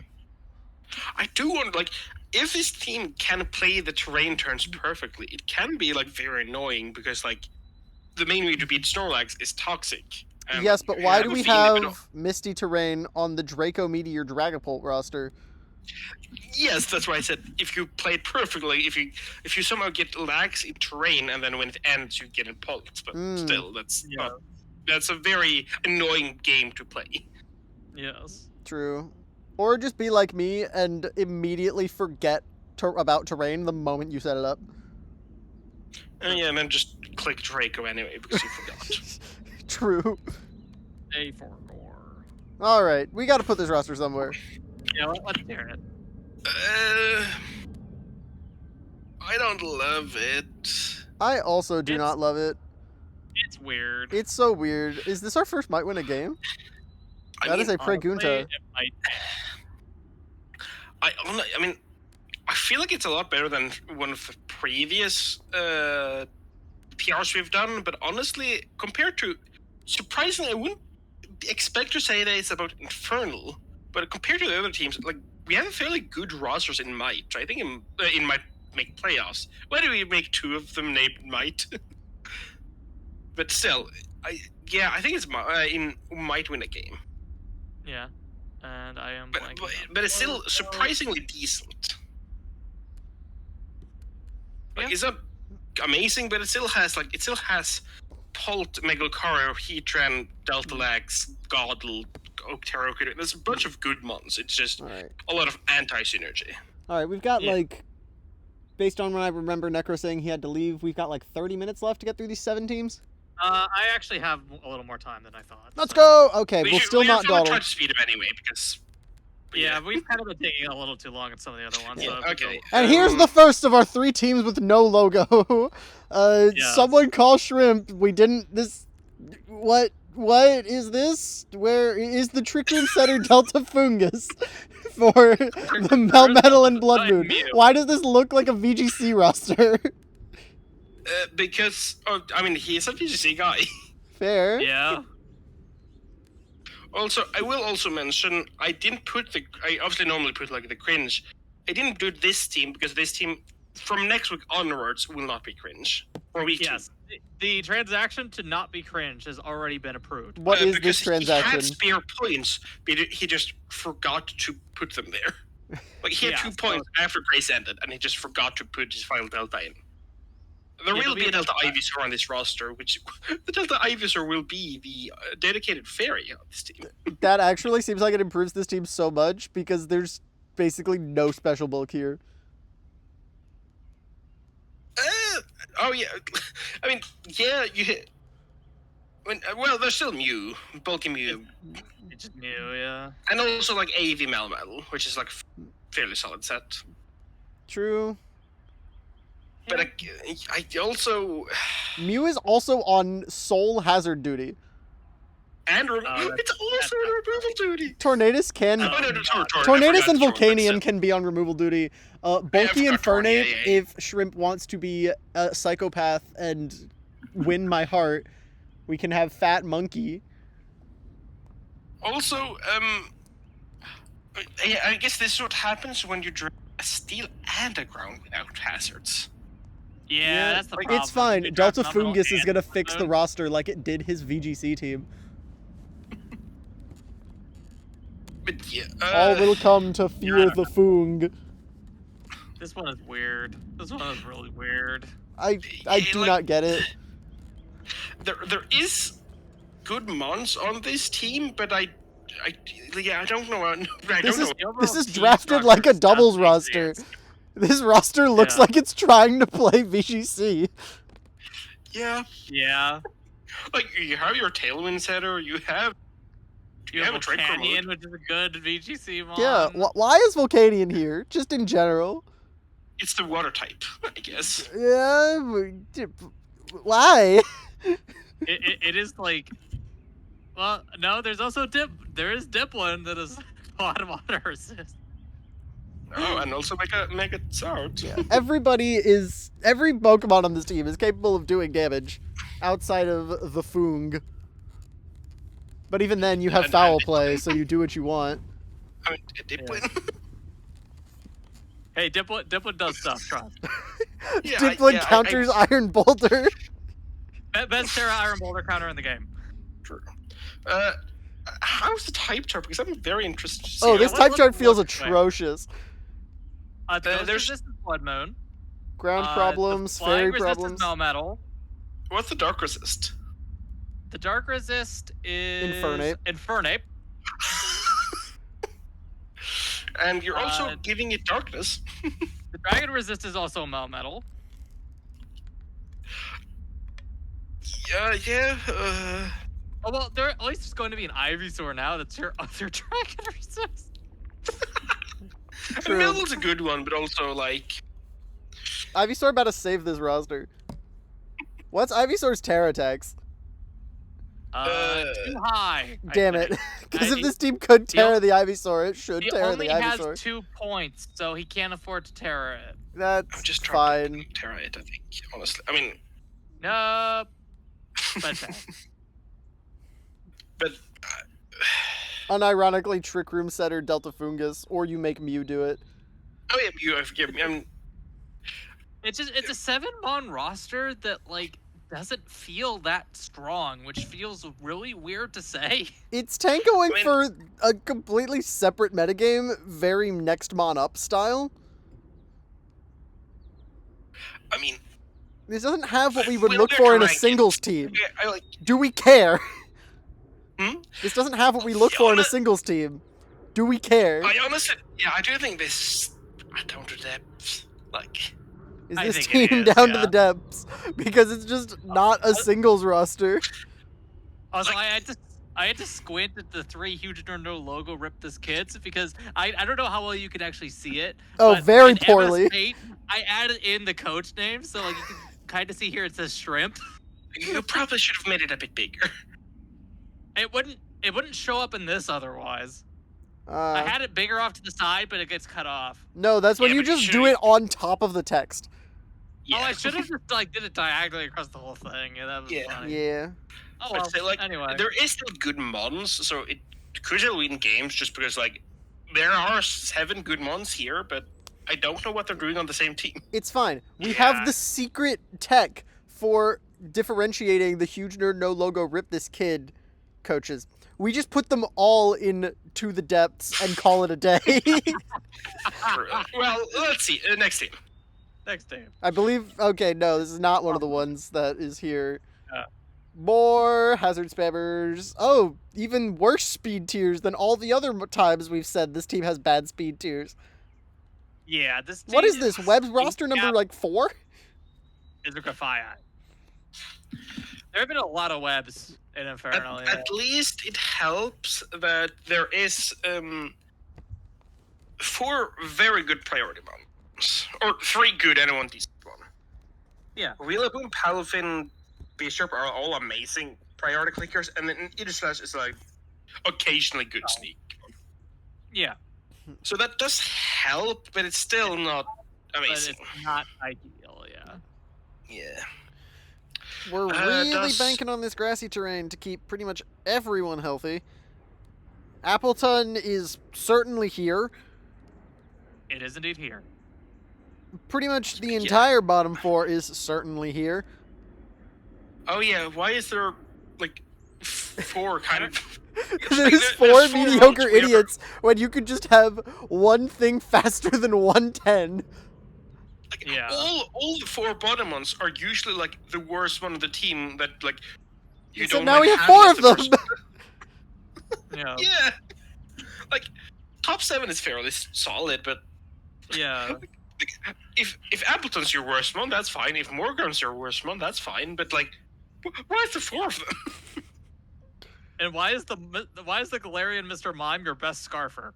I do want, like, if this team can play the terrain turns perfectly, it can be, like, very annoying because, like, the main way to beat Snorlax is Toxic. And Yes, but why do we a feeling that- have Misty Terrain on the Draco Meteor Dragapult roster? Yes, that's why I said if you play it perfectly, if you somehow get lags in terrain and then when it ends you get a pulse, but still that's a very annoying game to play. Yes. True. Or just be like me and immediately forget about terrain the moment you set it up. And yeah, and then just click Draco anyway because you forgot. True. A for gore. Alright, we gotta put this roster somewhere. Yeah, let's hear it. I don't love it. I also do It's- not love it. It's weird. It's so weird. Is this our first might win a game? That is a Honestly, Pregunta. it might- I mean, I feel like it's a lot better than one of the previous PRs we've done, but honestly, compared to, surprisingly, I wouldn't expect to say that it's about Infernal, but compared to the other teams, like, we have a fairly good rosters in Might. I think in Might make playoffs. Why do we make two of them named Might? But still, I think it's in Might win a game. Yeah. And I am But, blanking but, on- but it's still surprisingly decent. Like, Yeah. it's not amazing, but it still has Pult, Megalcario, Heatran, Delta Lax, Godle, Octero. There's a bunch of good mons. It's just Alright. a lot of anti-synergy. Alright, we've got Yeah. like, based on when I remember Necro saying he had to leave, we've got like 30 minutes left to get through these 7 teams. I actually have a little more time than I thought. Let's so- go! Okay, we'll should- still not try dawdle. to speed up anyway because. Yeah, we've kind of been taking a little too long in some of the other ones. Yeah, so if we okay. go- And here's the first of our 3 teams with no logo. Yeah. Someone call Shrimp. We didn't. This. What is this? Where is the Trick Room Center Delta Fungus for the Melmetal and Blood Moon? Mew. Why does this look like a VGC roster? Because I mean he's a PGC guy. Fair. Yeah. Also, I will also mention I obviously normally put like the cringe. I didn't do this team because this team from next week onwards will not be cringe. Or week Yes. The transaction to not be cringe has already been approved. What is because this He had transaction? spare points, but he just forgot to put them there. Like he had Yeah, 2 so- points after Grace ended, and he just forgot to put his final Delta in. There Yeah, will there'll be be a Delta another- Ivysaur on this roster, which the Delta Ivysaur will be the dedicated fairy on this team. That actually seems like it improves this team so much because there's basically no special bulk here. Oh yeah, I mean, yeah, you hit. Well, there's still Mew, bulky Mew, It just knew, yeah. and also like AV Melmetal, which is like fairly solid set. True. But I also Mew is also on Soul Hazard duty. and that's- it's also a removal duty. Tornadus can. Oh, no, no, sorry, I Tornadus forgot and Jordan, Volcanion so- can be on removal duty. Bulky forgot Infernape, Tornado, yeah. if Shrimp wants to be a psychopath and win my heart, we can have Fat Monkey. Also, I guess this is what happens when you draft a steel and a ground without hazards. Yeah, that's the problem. It's fine. You draft Delta nominal Fungus is and gonna fix the zone. roster like it did his VGC team. But yeah, All will come to fear the Fung. This one is weird. This one is really weird. I do like- not get it. there is good mons on this team, but I don't know. I This don't is- know. The overall This is team drafted like a structure doubles doesn't roster. exist. This roster looks Yeah. like it's trying to play VGC. Yeah, Yeah. like you have your Tailwind setter, you have You have a a trick Canyon, remote. which is a good VGC mod. Yeah, why is Volcanion here? Just in general. It's the water type, I guess. Yeah, why? It is like, well, no, there's also there is Dipplin that is a lot of water resist. Oh, and also make it sound. Yeah, every Pokemon on this team is capable of doing damage outside of the Fung. But even then, you have And- foul and- play, so you do what you want. I mean, it did win. Hey, Dipplin does stuff, trust. Yeah, Dipplin yeah, counters Iron Boulder. Best Terra Iron Boulder counter in the game. True. How's the type chart? Because I'm very interested to see. Oh, how- this let's type look chart feels real quick. atrocious. There's there's- resistance Blood Moon. Ground The problems, flying fairy resist problems. is Melmetal. What's the dark resist? The dark resist is Infernape. Infernape. And you're also Uh, giving it darkness. The dragon resist is also Melmetal. Yeah. Oh well, there at least there's going to be an Ivysaur now. That's your other dragon resist. True. Mill's a good one, but also like Ivysaur about to save this roster. What's Ivysaur's Terra attacks? Too high. I Damn it. think. Because if he- this team could he Terra al- the Ivysaur, it should He Terra only the has Ivysaur. 2 points, so he can't afford to Terra it. I'm That's just trying fine. to Terra it, I think, honestly. I mean, Nope. But but Unironically, Trick Room Setter, Delta Fungus, or you make Mew do it. oh yeah, you forgive me. it's a 7-mon roster that like doesn't feel that strong, which feels really weird to say. It's tankoing I mean- for a completely separate metagame, very next mon up style. I mean, This doesn't have what we would Well, look they're for in a trying. singles team. yeah, I like. Do we care? Hmm? This doesn't have what we look for in a Yeah. singles team. Do we care? I honestly, yeah, I do think this. I don't do depths. Like, Is I this think it team is, down to yeah. the depths? Because it's just not a singles roster. Also, Like- I had to squint at the 3 huge no logo rip this kids because I don't know how well you can actually see it. Oh, but very in poorly. MS8, I added in the coach name, so like you can kind of see here it says Shrimp. you probably should have made it a bit bigger. It wouldn't show up in this otherwise. I had it bigger off to the side, but it gets cut off. No, that's when Yeah, you but you just do should've- it on top of the text. Yeah. Oh, I should have just like did it diagonally across the whole thing. Yeah, that was Yeah. funny. Yeah. Oh I'd well. say, like, Anyway. there is still good mons, so it could still win games just because like there are 7 good mons here, but I don't know what they're doing on the same team. It's fine. We Yeah. have the secret tech for differentiating the huge nerd no logo rip this kid coaches. We just put them all in to the depths and call it a day. Well, let's see. Next team. Next game. I believe. Okay, no, this is not one of the ones that is here. Yeah. More hazard spammers. Oh, even worse speed tiers than all the other times we've said this team has bad speed tiers. Yeah, this. What team is this? Web's roster number Yeah. like 4? Is Grafia. There have been a lot of webs in Infernal. yeah. At least it helps that there is 4 very good priority mons, or 3 good and 1 decent one. Yeah. Rillaboom, Palafin, Bishop are all amazing priority clickers, and then Idle Slash is like occasionally good sneak. Yeah, So that does help, but it's still not but amazing. it's not ideal. Yeah. Yeah. We're really does- banking on this grassy terrain to keep pretty much everyone healthy. Appleton is certainly here. It is indeed here. Pretty much the Yeah. entire bottom four is certainly here. Oh yeah, why is there like 4 kind of? There's There's 4 4 mediocre routes where- idiots when you could just have one thing faster than 110. Like, Yeah. all the 4 bottom ones are usually like the worst one of the team that like. You So don't now we mind have having 4 as of the them. first- Yeah. Yeah. Like top 7 is fairly solid, but Yeah. if Appleton's your worst one, that's fine. If Morgan's your worst one, that's fine. But like, why is the 4 of them? And why is the Galarian Mr. Mime your best scarfer?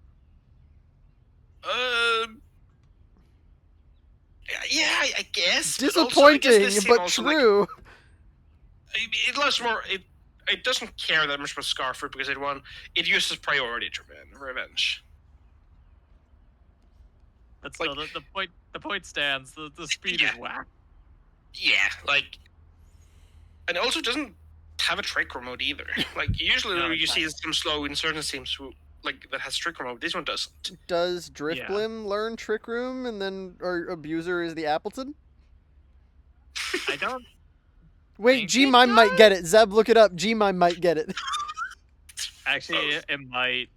Yeah, I guess. but also, I guess Disappointing, this team but also, like, true. it loves more. It doesn't care that much about Scarfer because it uses priority to revenge. But still, Like- the point stands. The speed Yeah. is whack. Yeah, like, and it also doesn't have a trick remote either. Like usually No, you see exactly. some slow in certain teams who like that has trick remote. This one doesn't. Does Drifblim learn Trick Room and then or Abuser is the Appleton? I don't. Wait, Think G-Mime it might get it. Zeb, look it up. G-Mime might get it. Actually, it might.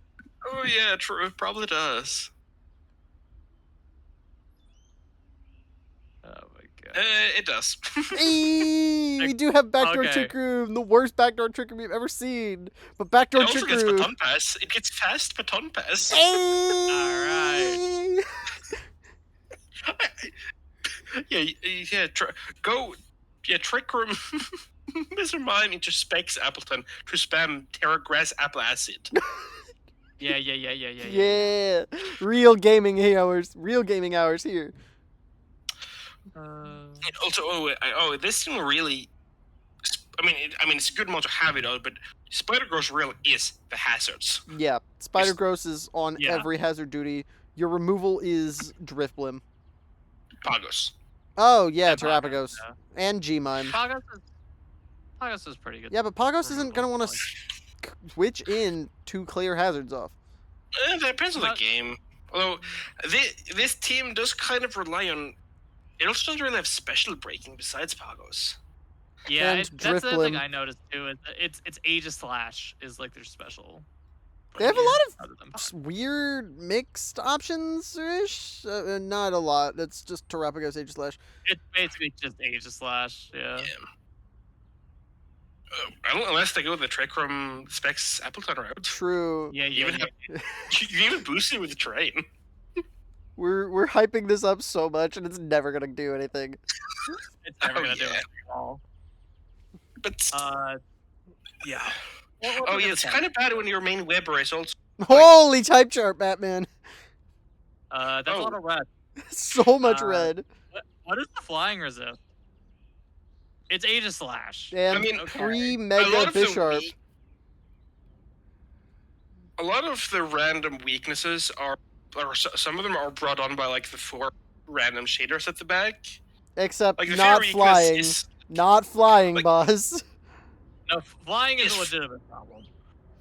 Oh yeah, true. It probably does. Oh my god. It does. Eee, we do have backdoor Okay. Trick Room, the worst backdoor Trick Room you've ever seen. But backdoor It also Trick gets Room. baton pass. It gets fast baton pass. Alright. Yeah. Go. Yeah, trick room. Mr. Mime interspecs Appleton to spam Terra Grass Apple Acid. Yeah. Yeah. Real gaming hours. Real gaming hours here. And also, this thing really. I mean, it's a good mod to have it on, but Spider Gross Real is the hazards. Yeah. Spider Gross is on Yeah. every hazard duty. Your removal is Drifblim. Pagos. Oh, yeah, And Pagos, Terrapagos. yeah. And G-Mime. Pagos is pretty good. Yeah, but Pagos isn't going to Removal want to switch in to clear hazards off. That depends on the But- game. Although, this team does kind of rely on. It also doesn't really have special breaking besides Pagos. Yeah, And that's the thing Drifblim. I noticed too. It's Aegis Slash is like their special. They have a lot of other than s- weird mixed options-ish. Not a lot. It's just Terrapagos, Aegislash. It's basically just Aegis Slash. Yeah. Unless they go the Trick Room specs Appleton route. True. Yeah. You even have you even boost it with the train. We're hyping this up so much, and it's never gonna do anything. It's never Oh, gonna do yeah. it at all. But Yeah. oh yeah, it's kind of bad when your main Weber is also. Holy type chart, Batman! That's a lot of red. So much Uh, red. What is the flying resist? It's Aegis Slash. And mean, okay. a lot pre-Mega of the Bisharp. A lot of the random weaknesses are, or some of them are brought on by like the 4 random shaders at the back. Except Like the not fear flying. weakness is Not flying, like- boss. No, flying is a Yes. legitimate problem.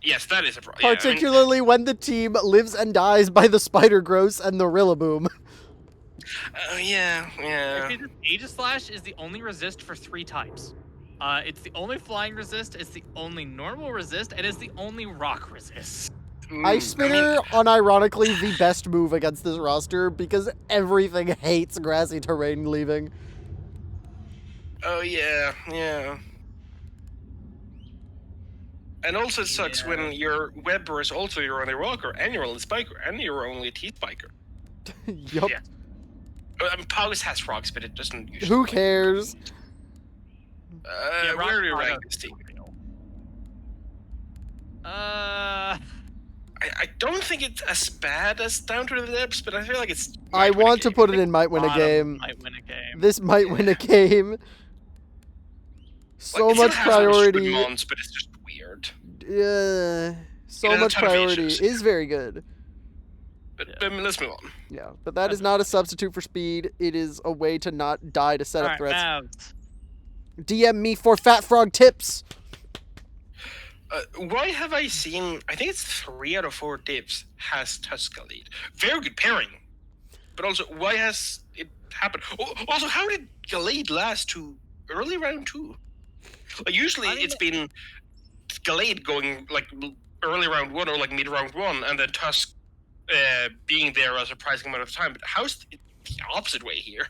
yes, that is a problem. Yeah, I mean, Particularly when the team lives and dies by the Spider Gross and the Rillaboom. yeah. Actually, this Aegis Slash is the only resist for 3 types. It's the only flying resist, it's the only normal resist, and it's the only rock resist. Ice Spinner, unironically, the best move against this roster because everything hates grassy terrain leaving. Oh yeah. And also it sucks Yeah. when your Weber is also your only rocker, and your only spiker, and your only T-spiker. Yup. Yeah. I mean, Pagos has rocks, but it doesn't usually. Who cares? Yeah, Where do you rock rank Pagos this team? is real. I don't think it's as bad as Down to the Depths, but I feel like it's. I want to put it in might win a Bottom game. Might win a game. This might win a game. So Like, it still much has some good priority. mons, but it's just weird. So It has a much ton of priority features. is very good. But Yeah. let's move on. Yeah, but that is not a substitute for speed. It is a way to not die to set up All threats. right, Mavs. DM me for Fat Frog tips. Why have I seen? I think it's 3 out of 4 dips has Tuska lead. Very good pairing. But also, why has it happened? Also, how did Gallade last to early round 2? Like usually, I mean, it's been Gallade going like early round 1 or like mid round 1, and then Tusk being there a surprising amount of time. But how's it the opposite way here?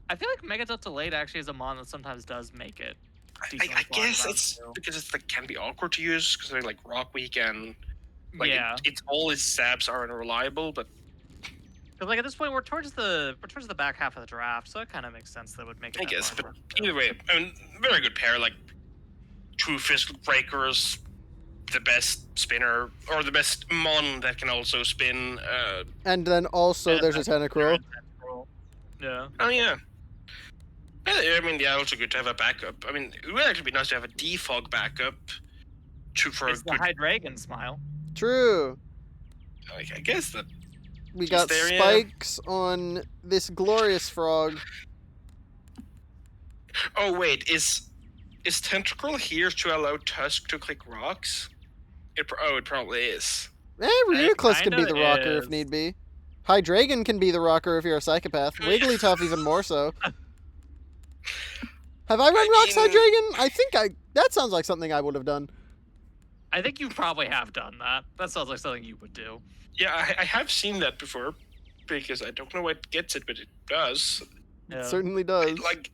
I feel like Mega Delta Late actually is a mon that sometimes does make it. I decently far in guess round it's 2. because it's like can be awkward to use because they're like Rock Week and like yeah. it's all his sabs are unreliable. But Because like at this point we're towards the back half of the draft, so it kind of makes sense that would make it. I that guess, far in but round 2. either way, I mean, very good pair. Like true physical breakers, the best spinner or the best mon that can also spin. And then also Yeah, there's a that's Tentacruel. Yeah. Oh yeah. I mean, yeah, also good to have a backup. I mean, it would actually be nice to have a defog backup. For It's a the good, Hydreigon smile. True. like, I guess that. We got there, yeah. spikes on this glorious frog. Oh wait, is Tentacle here to allow Tusk to click rocks? It probably is. Reuniclus can be kinda the rocker is. if need be. Hydreigon can be the rocker if you're a psychopath. Wigglytuff even more so. Have I run rocks, mean- Hydreigon? I think that sounds like something I would have done. I think you probably have done that. That sounds like something you would do. Yeah, I have seen that before, because I don't know what gets it, but it does. Yeah. It certainly does. Like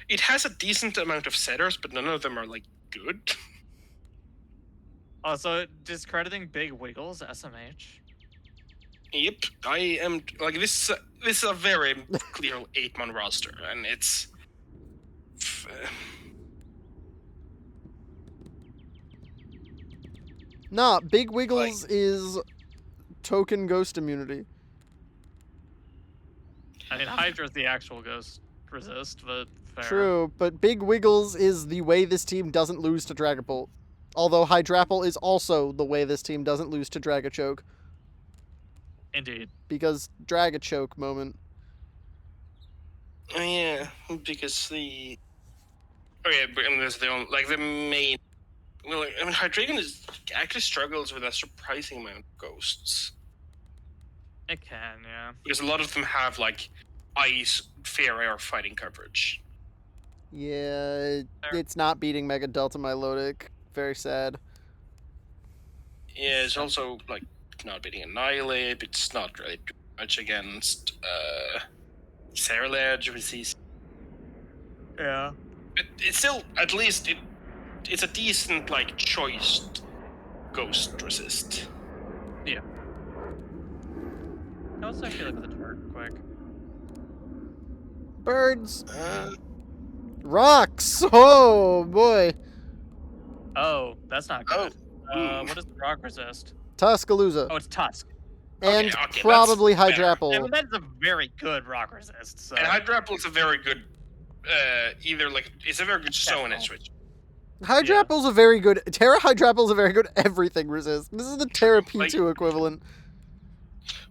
it has a decent amount of setters, but none of them are like good. Also, discrediting Big Wiggles, SMH. Yep, I am like this. This is a very clear 8-man roster, and it's. Nah, Big Wiggles is token ghost immunity. I mean, Hydra's the actual ghost resist, but fair. True, but Big Wiggles is the way this team doesn't lose to Dragapult. Although Hydrapple is also the way this team doesn't lose to Dragachoke. Indeed. Because Dragachoke moment. Oh yeah, because the. Oh yeah, but I mean, there's the only, like the main. Well, I mean, Hydreigon actually struggles with a surprising amount of ghosts It can, yeah. because a lot of them have like ice, fair air fighting coverage. Yeah, it's not beating Mega Delta Milotic. Very sad. Yeah, it's also like not beating Annihilate. It's not really doing much against Cerulege, which is. Yeah. But it's still at least it's a decent like choiced ghost resist. Let's actually look at the turn quick. Birds. Uh, Rocks. Oh, boy. Oh, that's not good. ooh. What is the rock resist? Tuscaloosa. Oh, it's Tusk. and okay, probably that's better. I Hydrapple. mean, that's a very good rock resist. So. And Hydrapple is a very good, either like it's a very good stone and switch. Hydrapple's a very good... Terra Hydrapple's a very good everything resist. This is the Terra P2 equivalent.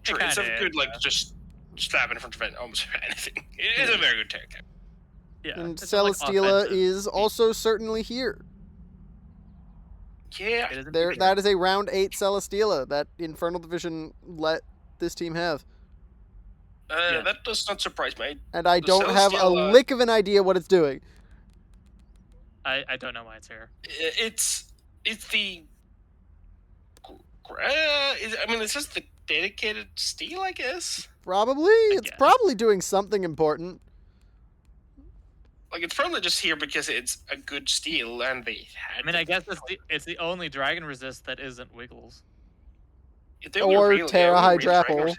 True, it's a good like just slap in front of almost anything. It is a very good tech. Yeah. And it's just, like, Celesteela offensive. is also certainly here. Yeah, It is a There, big- that is a round 8 Celesteela that Infernal Division let this team have. Yeah. that does not surprise me. And I The don't have a Celesteela- lick of an idea what it's doing. I don't know why it's here. It's the. I mean, it's just the dedicated steel, I guess. Probably. It's guess. probably doing something important. Like it's probably just here because it's a good steel, and they had. I mean, I guess it's the only dragon resist that isn't Wiggles. Or Terra Hydrapple.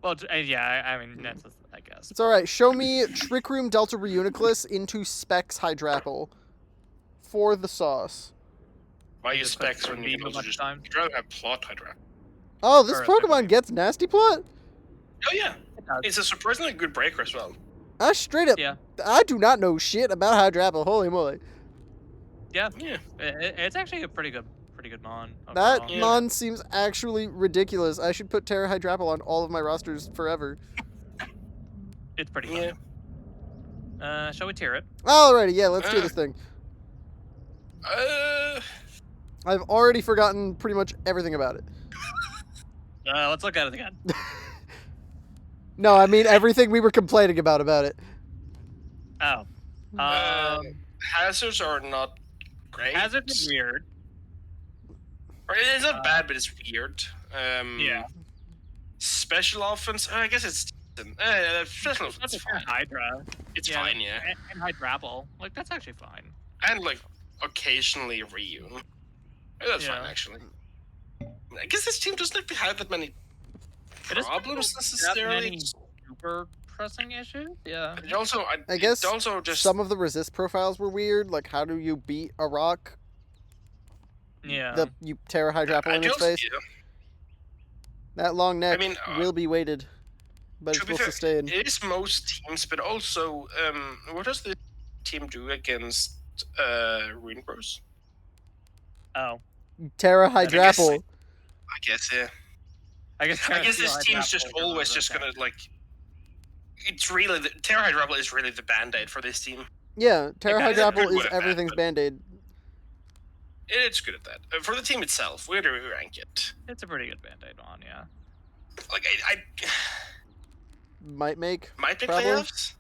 Well, yeah, I mean, that's I guess. It's alright. Show me Trick Room Delta Reuniclus into Specs Hydrapple. For the sauce. Why use Just put specs when you speed can also much just time. you'd rather have plot Hydrapple? Oh, this Or- Pokemon gets Nasty Plot? Oh yeah, it's a surprisingly good breaker as well. Straight up. Yeah. I do not know shit about Hydrapple. Holy moly. Yeah, Yeah. it's actually a pretty good mon. That overall. Yeah. mon seems actually ridiculous. I should put Terra Hydrapple on all of my rosters forever. It's pretty Yeah. fun. Shall we tier it? Alrighty, yeah, let's do Uh. this thing. Uh. I've already forgotten pretty much everything about it. Let's look at it again. No, I mean everything we were complaining about it. Oh. Hazards are not great. Hazard is weird. Or it's not bad, but it's weird. Yeah. Special offense, I guess it's decent. Special offense, It's fine. Hydra. It's Yeah, fine, yeah. And Hydrapple. Like, that's actually fine. And like occasionally Ryu. That's fine, Yeah. actually. I guess this team doesn't really have that many It doesn't problems have necessarily. many super pressing issues. Yeah. It also, I guess it also just some of the resist profiles were weird. Like, how do you beat a rock? Yeah. You Terra Hydrapple in its face. yeah. That long neck mean, will be weighted, but To it be will fair, sustain. it is most teams, but also, what does the team do against Rune Bros? Oh. Terra guess- Hydrapple. I guess, yeah. I guess. I guess Terra this team's Hydrapple just is always really just okay. gonna like. It's really the Terra Hydrapple is really the band-aid for this team. Yeah, Terra Like, Hydrapple good is word, everything's but- band-aid. It's good at that. For the team itself, where do we rank it? It's a pretty good band-aid on, yeah. Like I Might make. might make Probably. playoffs.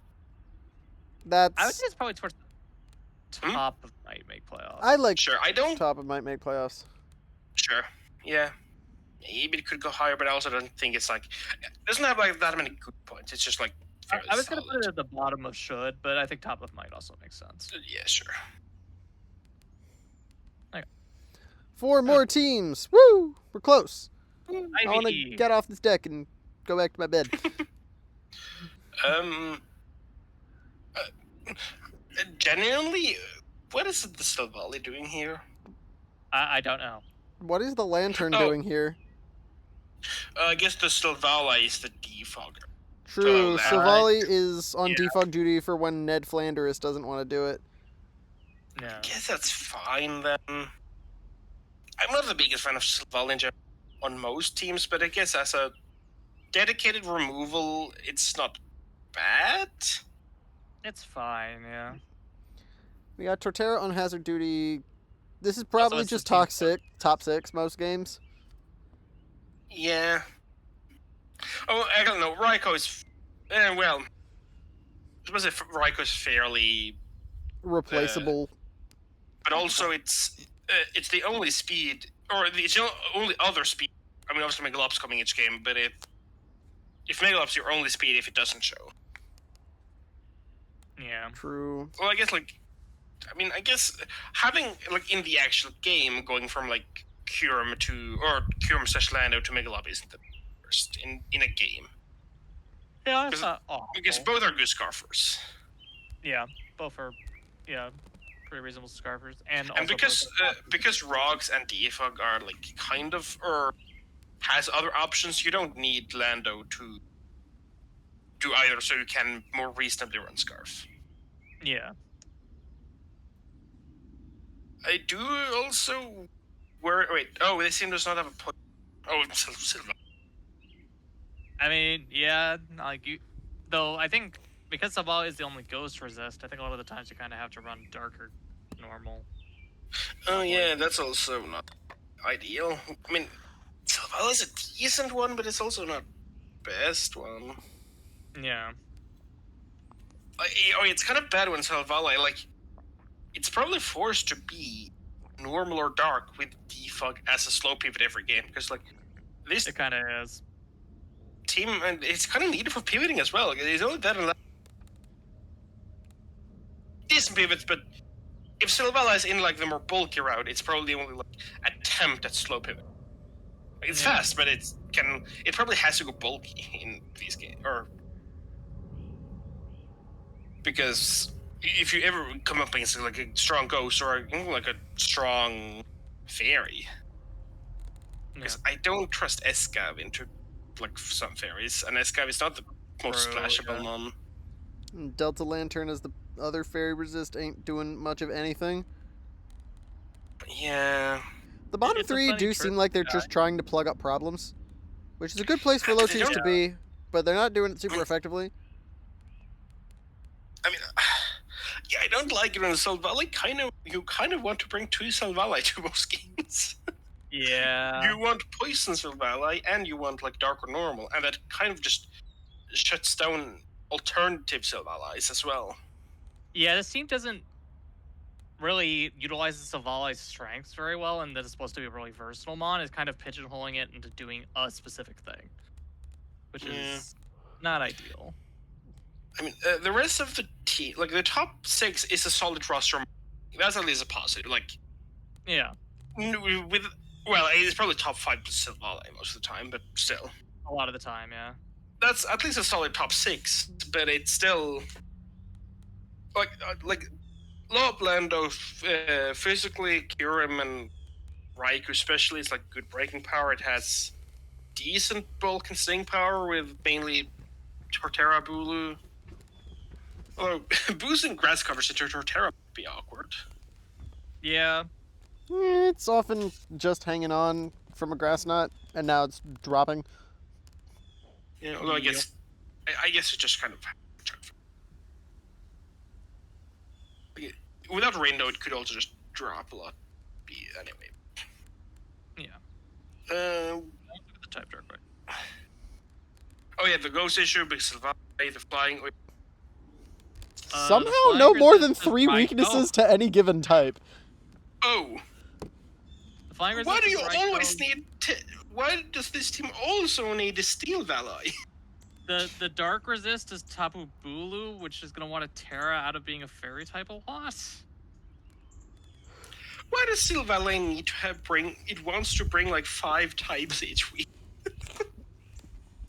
That's. I would say it's probably towards the Hmm? top of might make playoffs. I like Sure, I don't. top of might make playoffs. Sure, yeah. Maybe it could go higher, but I also don't think it's like it doesn't have like that many good points. It's just like fairly I was gonna solid. put it at the bottom of should, but I think top of might also makes sense. Yeah, sure. 4 more teams. Woo! We're close. I Ivy. want to get off this deck and go back to my bed. Genuinely, what is the Silvally doing here? I don't know. What is the lantern Oh. doing here? I guess the Silvala is the defogger. True, So, Silvally is on yeah. defog duty for when Ned Flanders doesn't want to do it. No. I guess that's fine then. I'm not the biggest fan of Silvally in general on most teams, but I guess as a dedicated removal, it's not bad. It's fine, yeah. We got Torterra on hazard duty. This is probably it's the just team top six most games. Yeah. Oh, I don't know. Raiko is, well, I suppose if Raiko is fairly, Replaceable. but also it's the only speed, or it's the only other speed. I mean, obviously Megalop's coming each game, but if Megalop's your only speed, if it doesn't show. Yeah. True. Well, I guess I guess having like in the actual game going from like Curum / Lando to Megalop isn't the worst in a game. Yeah, it's Because- not awful. Because both are good scarfers. Yeah, both are, yeah, pretty reasonable scarfers. And also And because Rogs and Defog are like kind of or has other options, you don't need Lando to do either, so you can more reasonably run Scarf. yeah. I do also this team does not have a point. Oh, Silva. I mean, yeah, like you, though I think because Sabal is the only ghost resist, I think a lot of the times you kind of have to run darker normal. Oh yeah, that's also not ideal. I mean, Silva is a decent one, but it's also not best one. Yeah. It's kind of bad when Silvala, like, it's probably forced to be normal or dark with defog as a slow pivot every game, because, like, this It kind of is. team, and it's kind of needed for pivoting as well. It's only that and decent pivots, but if Silvala is in, like, the more bulky route, it's probably the only, like, attempt at slow pivot. It's Yeah. fast, but it probably has to go bulky in these games, or because if you ever come up against like a strong ghost or even like a strong fairy, because I don't trust Escav into like some fairies, and Escav is not the most True, splashable yeah. one. And Delta Lantern as the other fairy resist ain't doing much of anything. Yeah. The bottom It's a three funny do trick seem like they're guy. just trying to plug up problems, which is a good place for But low they tiers to don't- be, but they're not doing it super mean- effectively. I mean, yeah, I don't like it when Soul Valley you kind of want to bring two Soul Valley to most games. Yeah. You want Poison Soul Valley and you want like Dark or Normal, and that kind of just shuts down alternative Soul Valleys as well. Yeah, this team doesn't really utilize the Savali's strengths very well, and that it's supposed to be a really versatile mon. Is kind of pigeonholing it into doing a specific thing, which is not ideal. I mean, the rest of the team, like the top 6, is a solid roster. That's at least a positive. Like, Yeah, it's probably top 5 to Soul Valley most of the time, but still. a lot of the time, yeah. That's at least a solid top 6, but it's still like low blend of physically Kyurem and Raikou especially is like good breaking power. It has decent bulk and sting power with mainly Torterra Bulu. Although boosting grass coverage into Torterra would be awkward. Yeah, It's often just hanging on from a grass knot, and now it's dropping. You know, although I guess it's just kind of without rain though, it could also just drop a lot. Anyway. yeah. Uh, The type dark way. oh yeah, the ghost issue, big Sylvain, the flying. Somehow, the no flying more than resistance 3 right- weaknesses to any given type. Oh, The flying why do you resistance right always though- need? Why does this team also need a steel Valley? the dark resist is Tapu Bulu, which is gonna want to Terra out of being a fairy type a lot. Why does Steel Valley need to It wants to bring like 5 types each week.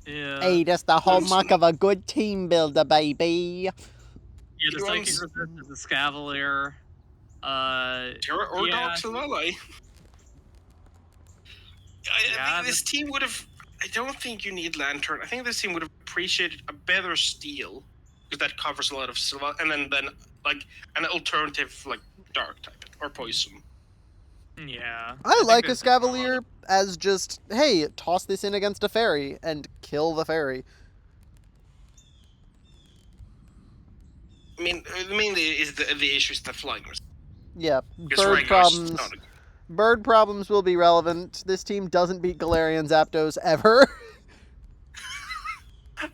Yeah. Hey, that's the hallmark of a good team builder, baby. Yeah, the It psychic wants- resist is the Scavalier. Terra or Yeah. Dark Steel Valley. I Yeah, think this team would have. I don't think you need Lantern. I think this team would have appreciated a better steel, because that covers a lot of silver, and then like an alternative like dark type or poison. Yeah. I think like a there's a lot Scavalier as just, hey, toss this in against a fairy and kill the fairy. I mean, mainly is the issues the flying. Yeah, Because bird Raigo's problems. not a- Bird problems will be relevant. This team doesn't beat Galarian Zapdos ever,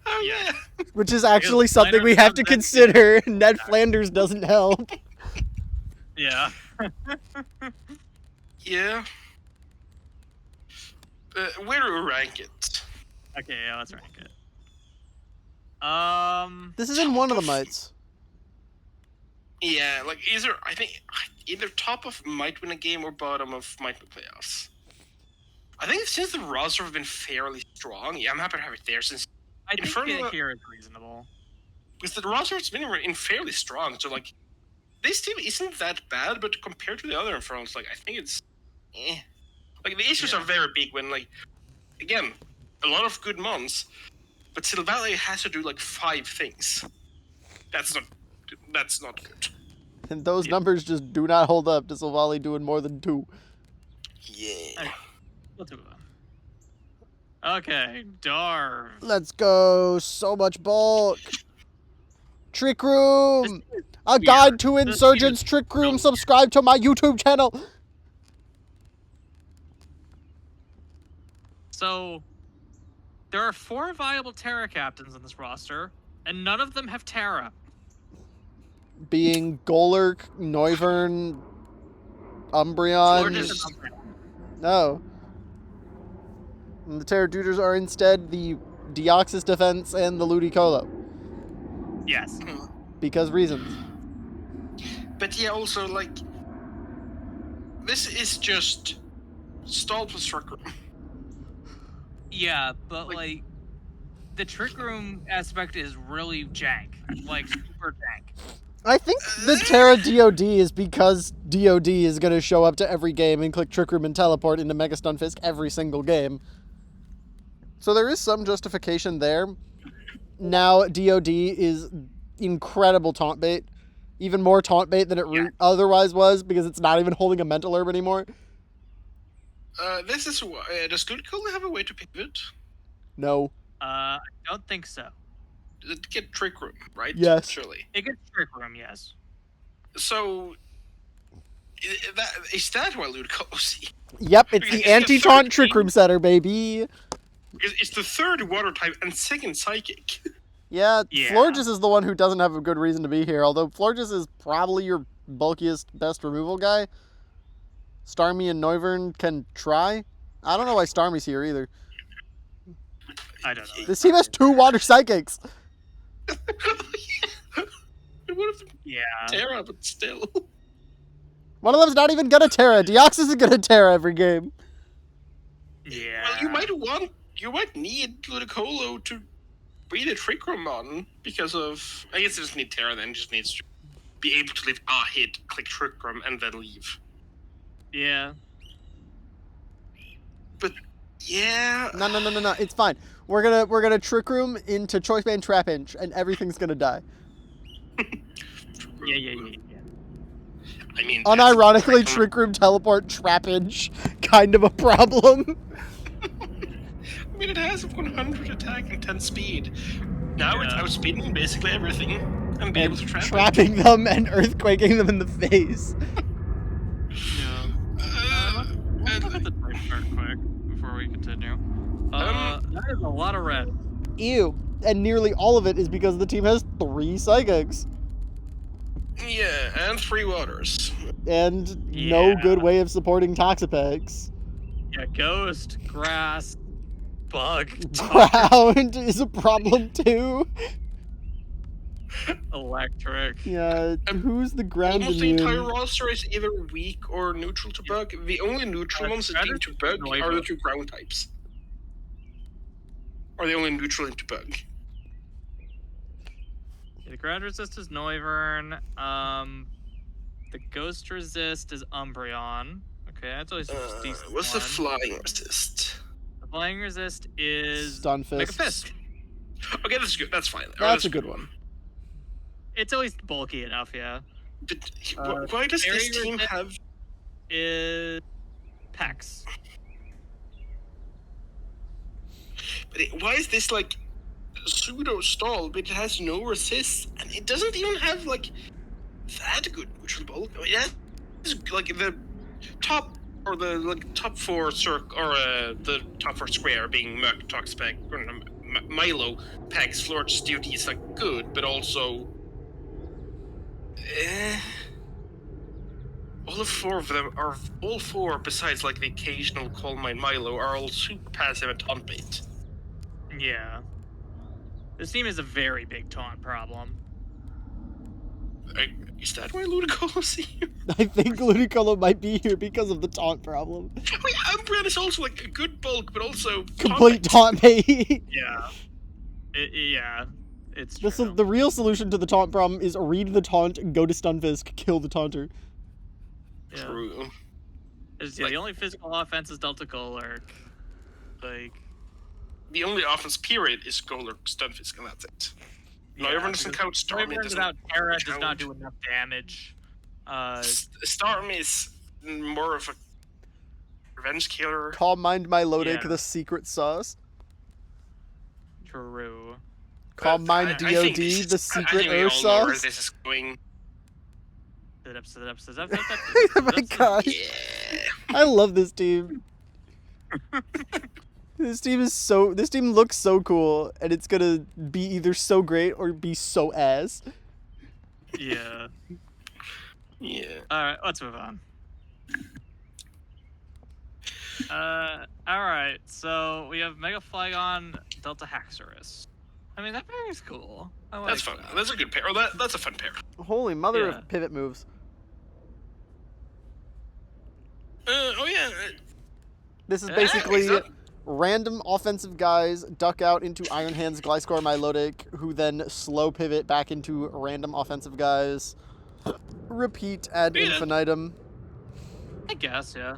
Oh Yeah. yeah. which is actually Because something we have to Flanders consider. Ned Flanders doesn't help. Yeah. Yeah. Where do we rank it? Okay, yeah, let's rank it. This is in one of the mites. Yeah, like I think either top of might win a game or bottom of might win playoffs. I think since the roster have been fairly strong, yeah, I'm happy to have it there since I think Infernal- it here is reasonable. because the roster has been in fairly strong. So like, this team isn't that bad, but compared to the other Infernals, like I think it's, like the issues Yeah. are very big when like, again, a lot of good mons, but Silvally has to do like 5 things. That's not good. And those Yeah. numbers just do not hold up to Silvally doing more than 2. Yeah. Let's move on. Okay, Darv. Let's go. So much bulk. Trick Room. A guide to This Insurgents is Trick Room. weird. Subscribe to my YouTube channel. So, there are 4 viable Terra captains in this roster, and none of them have Terra. Being Golurk, Noivern, Or Umbreon. just an Umbreon. No. And the Pteroduters are instead the Deoxys Defense and the Ludicolo. Yes. Because reasons. But yeah, also like, this is just stall plus Trick Room. Yeah, but Like- like, the Trick Room aspect is really jank. Like, super jank. I think the Terra DOD is because DOD is going to show up to every game and click Trick Room and teleport into Mega Stunfisk every single game. So there is some justification there. Now DOD is incredible taunt bait. even more taunt bait than it otherwise was because it's not even holding a mental herb anymore. This is why. Does Ludicolo have a way to pivot? No. I don't think so. Does it get Trick Room, right? Yes. Surely. It gets Trick Room, yes. So, is that why Ludicolo's... Yep, it's Because the it's the anti-taunt third Trick team. Room setter, baby. It's the third Water type and second Psychic. Yeah, Yeah. Florges is the one who doesn't have a good reason to be here, although Florges is probably your bulkiest, best removal guy. Starmie and Noivern can try. I don't know why Starmie's here either. I don't know. This team has 2 water psychics. What if Yeah. Terra, but still. One of them's not even gonna Terra. Deox isn't gonna Terra every game. Yeah. Well, you might need Ludicolo to be the Trick Room on because of. I guess it doesn't need Terra then. It just needs to be able to leave a hit, click Trick Room, and then leave. Yeah. But yeah. No. It's fine. We're gonna Trick Room into Choice Band Trapinch, and everything's gonna die. Yeah. I mean, Unironically, Trick Room Teleport Trapinch, kind of a problem. I mean, it has 100 attack and 10 speed. Now it's Yeah. outspeeding basically everything and be able to trap it. Trapping them and earthquaking them in the face. Yeah. Let's look at the type chart quick before we continue. That is a lot of red. Ew. And nearly all of it is because the team has 3 psychics. Yeah, and 3 waters. And no Yeah. good way of supporting Toxapex. Yeah, ghost, grass, bug, Drowned is a problem too. electric. Yeah, who's the ground Almost the entire immune? roster is either weak or neutral to bug. The only neutral ones that that seem is to bug annoying. are the 2 ground types. Are the only neutral into bug. The ground resist is Noivern. The ghost resist is Umbreon. Okay, that's always a decent What's the one. flying resist? The flying resist is Stunfist. Mega Fist. Okay, that's good. That's fine. That's a good one. It's at least bulky enough, yeah. But why does this Fairy team resist- have? Is Pex. Why is this like pseudo stall? But it has no resist, and it doesn't even have like that good neutral bulk. I mean, it has like the top or the top 4 circle or the top 4 square being Merc, Toxapex, or Milo, Pex, Florges, Duty is like good, but also. All 4 of them are all 4 besides like the occasional Coal Mine Milo are all super passive and taunt bait. Yeah. This team is a very big taunt problem. Is that why Ludicolo's here? I think Ludicolo might be here because of the taunt problem. I mean, Umbreon is also like a good bulk, but also Complete taunt bait. Yeah. Yeah. It's The, true. the real solution to the taunt problem is read the taunt, go to Stunfisk, kill the taunter. Yeah. True. The only physical offense is Delta Golurk. Like, The only offense period is Golurk, Stunfisk, and that's it. No, everyone doesn't count Starmie. Noivern Doesn't without Terra does count. not do enough damage. Starmie is more of a revenge killer. Calm Mind Milotic, Yeah. the secret sauce. True. Calm Mind I think DOD, this the is- secret I think we Earth all know where sauce. this is going. Oh my gosh. Yeah. I love this team. This team looks so cool, and it's gonna be either so great or be so ass. Yeah. Yeah. Alright, let's move on. Alright, so we have Mega Flygon, Delta Haxorus. I mean, that pair is cool. I like That's fun. that. That's a good pair. Or that's a fun pair. Holy mother Yeah. of pivot moves. Oh yeah. This is Yeah, basically is that- random offensive guys duck out into Iron Hands, Gliscor, Milotic, who then slow pivot back into random offensive guys. Repeat ad Yeah. infinitum. I guess, yeah.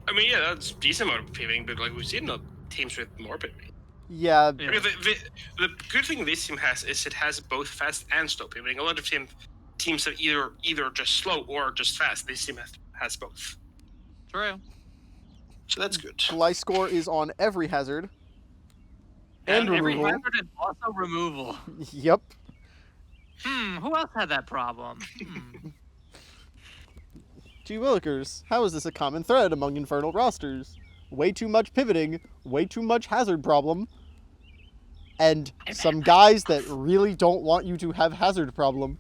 I mean, yeah, that's a decent amount of pivoting, but like we've seen the teams with more pivoting. Yeah, Yeah. I mean, the good thing this team has is it has both fast and slow pivoting. A lot of teams teams have either just slow or just fast. This team has both. True. So that's good. Gliscor is on every hazard. And And Every removal. hazard and also removal. Yep. Who else had that problem? Gee Willikers, how is this a common thread among Infernal rosters? Way too much pivoting, way too much hazard problem, and some guys that really don't want you to have hazard problem.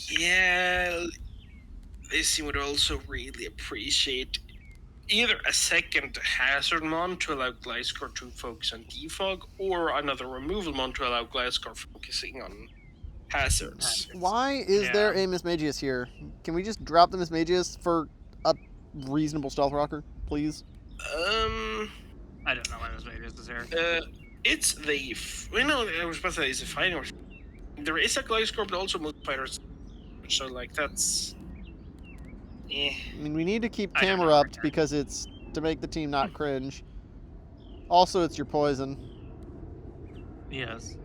Yeah, this team would also really appreciate either a second hazard mon to allow Gliscor to focus on defog, or another removal mon to allow Gliscor focusing on hazards. Why is there a Mismagius here? Can we just drop the Mismagius for a reasonable stealth rocker, please? I don't know why this Vegas is here. It's the I was about to say it's a fighting. There is a Gliscor, but also most fighters. So like that's. I mean, we need to keep I don't camera know up right now. because it's to make the team not cringe. Also, it's your poison. Yes.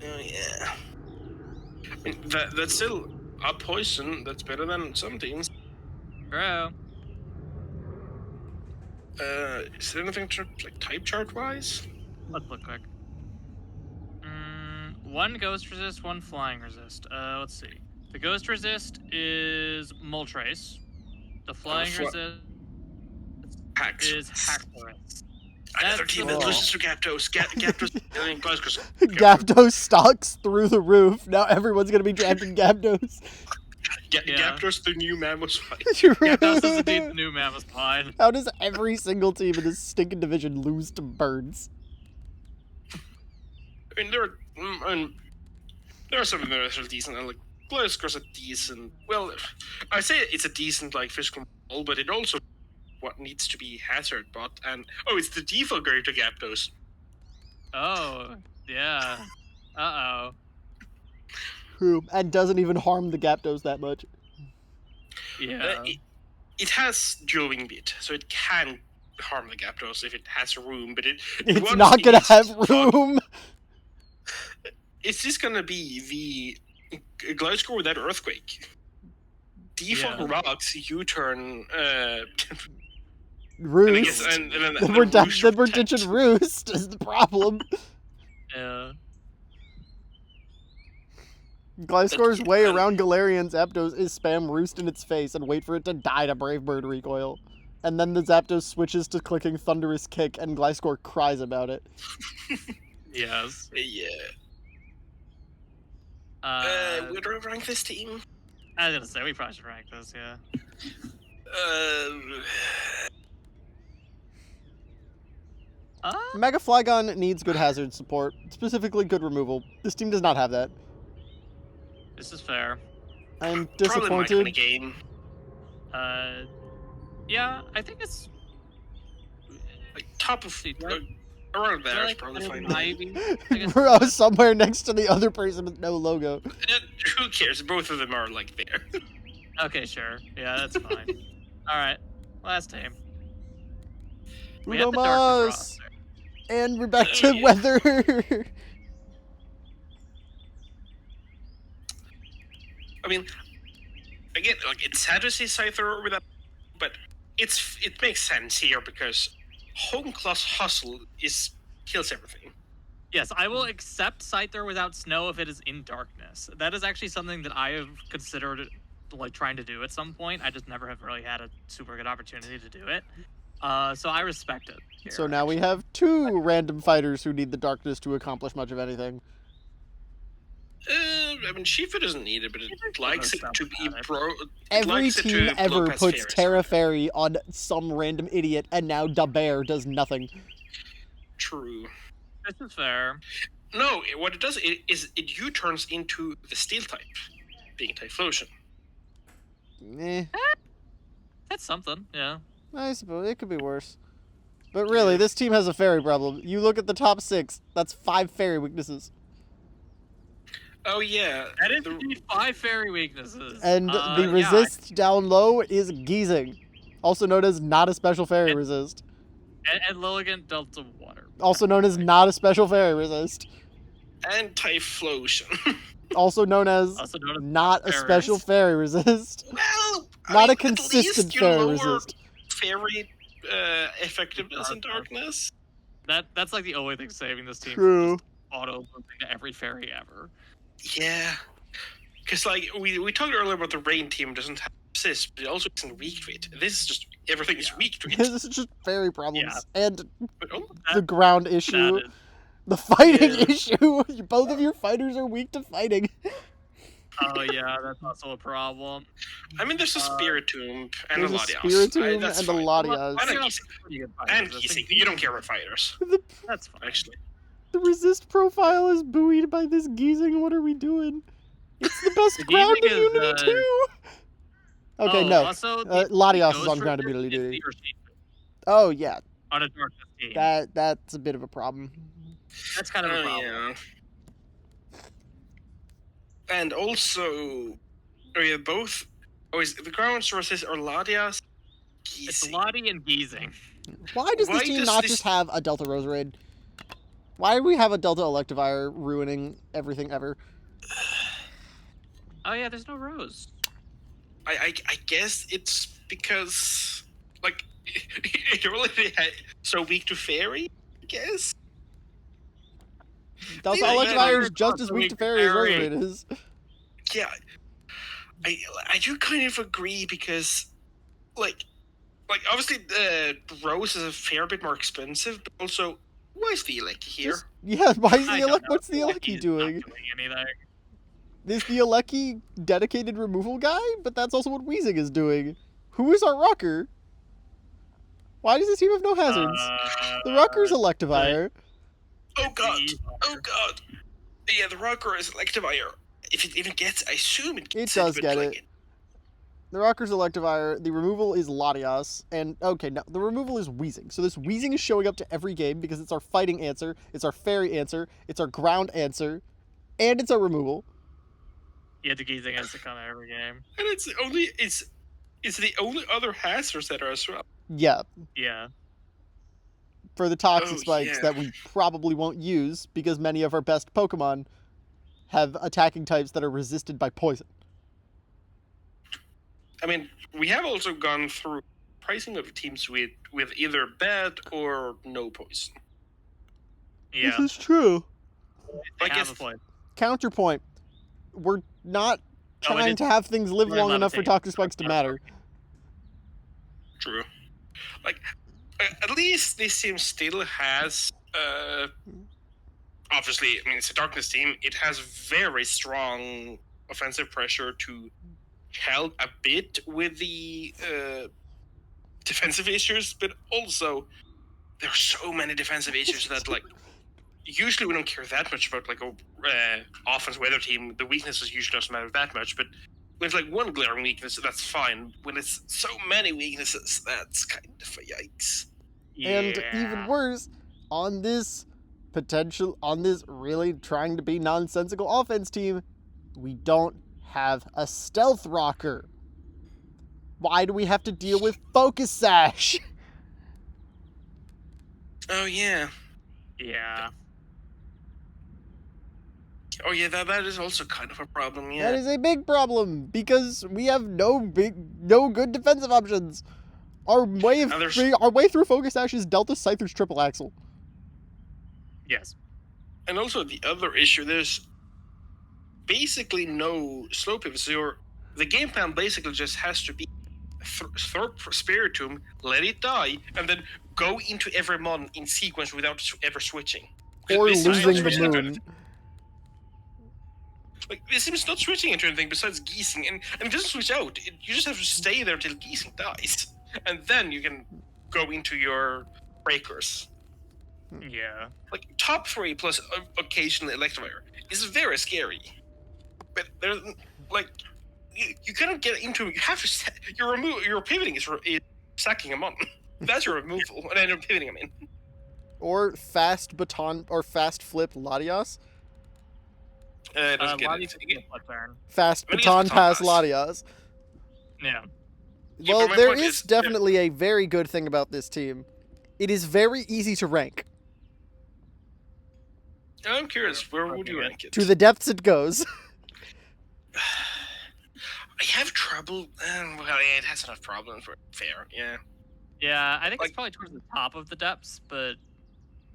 Oh yeah. I mean, that's still a poison. That's better than some teams. True. Is there anything like type chart wise? Let's look quick. One ghost resist, one flying resist. Let's see. The ghost resist is Moltres. The flying resist Hacks. is Haxorus. Another That's team the that ball. loses to Gapdos. Gapdos. I mean, Gliscor's. Gapdos stocks through the roof. Now everyone's gonna be drafting Gapdos. Yeah. Gapdos, the new Mammoth fight. Gapdos is indeed the new Mammoth Pine. How does every single team in this stinking division lose to birds? I mean, there are some of them that are decent. And like Gliscor's a decent. Well, I say it's a decent like physical model, but it also what needs to be hazard bot and it's the default grade to Gapdos. Oh, yeah. Uh-oh. Who and doesn't even harm the Gapdos that much. Yeah. It has dual wing beat, so it can harm the Gapdos if it has room, but It's once not gonna needs have to talk- room. It's just gonna be the Gliscor without earthquake. Default Yeah. rocks U-turn. Roost. And then Then the we're, Roost then we're protect. ditching Roost is the problem. Yeah. Gliscor's way around Galarian Zapdos is spam Roost in its face and wait for it to die to Brave Bird recoil. And then the Zapdos switches to clicking Thunderous Kick and Gliscor cries about it. Yes. Yeah. Where do I rank this team? I was gonna say, we probably should rank this, yeah. Mega Flygon needs good hazard support, specifically good removal. This team does not have that. This is fair. I'm Probably might win a disappointed. game. Yeah, I think it's... Like top of See, do around there is like probably fine. maybe? I guess- Bro, somewhere next to the other person with no logo. Who cares? Both of them are like there. Okay, sure. Yeah, that's fine. Alright, last team. We Bruno have the darkness Mars. roster. And we're back to Yeah. weather. I mean, again, like it's sad to see Scyther with that, but it makes sense here because Home Class Hustle kills everything. Yes, I will accept Scyther without snow if it is in darkness. That is actually something that I have considered like trying to do at some point. I just never have really had a super good opportunity to do it. So I respect it. Here, So now we actually. have two random fighters who need the darkness to accomplish much of anything. I mean, Shifu doesn't need it, but it likes it to be bro. Every team ever puts Terra Fairy on some random idiot, and now Daber does nothing. True. This is fair. No, what it does is it U-turns into the Steel type, being Typhlosion. Eh, That's something, yeah. I suppose it could be worse. But really, this team has a fairy problem. You look at the top 6, that's 5 fairy weaknesses. Oh yeah, That is indeed 5 fairy weaknesses. And the yeah, resist down low is Geezing, also known as not a special fairy And- resist. and Lilligant Delta Water. Also known as not a special fairy resist. and Typhlosion. Also known as Also known as not a fairies. special fairy resist. Well, Not a at consistent least you fairy lower resist. fairy effectiveness in darkness. That's like the only thing saving this team True. from just auto losing to every fairy ever. Yeah, because like we talked earlier about the rain team doesn't have assist, but it also isn't weak to it. This is just everything is weak to it. This is just fairy problems. And But, oh, the ground issue. That is, The fighting Yeah. issue. Both of your fighters are weak to fighting. oh yeah, that's also a problem. I mean, there's a spirit tomb and There's a a Latias. Spiritomb That's and a fine. Latias. I like Latias Gising. is pretty good fighter And resisting. Gising. You don't care about fighters, That's fine. actually. The resist profile is buoyed by this Giesing. What are we doing? It's the best The ground Giesing is, immunity too. Okay, oh, no. Also, Latias goes is on for ground this immunity is duty. he or she Oh yeah, on a darkness team. that's a bit of a problem. That's kind of a Oh, problem. yeah. And also, oh yeah, both. Oh, is the ground sources are Latias? It's Gising. Lottie and Giesing. Why does this Why team does not this- just have a Delta Rose Raid? Why do we have a Delta Electivire ruining everything ever? Oh yeah, there's no Rose. I guess it's because like it really so weak to fairy. I guess. Delta Yeah, Electivire is yeah, just as weak to fairy as Rose Raid is. Yeah, I do kind of agree because like obviously Rose is a fair bit more expensive, but also why is the Elec here? Just- yeah, why is I the don't Elec? know. What's the Like, Elec he's doing? Not doing anything. Is the Alecki dedicated removal guy? But that's also what Weezing is doing. Who is our rocker? Why does this team have no hazards? The rocker's Electivire. Oh god! the- Oh god! Yeah, the rocker is Electivire. If it even gets, I assume it gets does but, get like, it. The rocker's Electivire. The removal is Latias. And, okay, no, the removal is Weezing. So this Weezing is showing up to every game because it's our fighting answer, it's our fairy answer, it's our ground answer, and it's our removal. Yeah, the Giesing has to come every game. And it's the only other hazard setter as well. Yeah, Yeah. for the toxic Oh, spikes yeah. that we probably won't use because many of our best Pokemon have attacking types that are resisted by poison. I mean, we have also gone through pricing of teams with either bad or no poison. Yeah. This is true. They I have guess a point. Counterpoint. We're not Oh, it trying is- to have things live we're long enough for levitating. toxic spikes to matter. true. Like, at least this team still has. Obviously, I mean, it's a darkness team. It has very strong offensive pressure to help a bit with the defensive issues, but also there are so many defensive issues that like usually we don't care that much about like a offense weather team. The weaknesses usually doesn't matter that much, but when it's like one glaring weakness, that's fine. When it's so many weaknesses, that's kind of a yikes. And even worse, on this really trying to be nonsensical offense team, we don't have a stealth rocker. Why do we have to deal with Focus Sash? Oh yeah. Yeah. Oh yeah, that is also kind of a problem. Yeah. That is a big problem because we have no good defensive options. Our way And there's- through Focus Sash is Delta Scyther's triple axle. Yes. And also the other issue, there's basically no slow pivots. The game plan basically just has to be throw Spiritomb, let it die, and then go into every mon in sequence without ever switching. Or This seems not losing the switching into moon. anything. Like, this seems not switching into anything besides Giesing, and it doesn't switch out. You just have to stay there till Giesing dies, and then you can go into your breakers. Yeah. Like top 3 plus occasionally Electivire is very scary, but there's like you cannot get into. You have to your pivoting is sacking him on. That's your removal, and then you're pivoting him in. Or fast baton or fast flip Latias. It doesn't get Lottie it. could get a flip turn. Fast I mean, it's baton baton pass pass. Latias. Yeah. Yeah, Well, but my there point is is- definitely a very good thing about this team. It is very easy to rank. I'm curious, where would you rank it? To the depths it goes. I have trouble. Well, yeah, it has enough problems. For fair, yeah. Yeah, I think Like- it's probably towards the top of the depths, but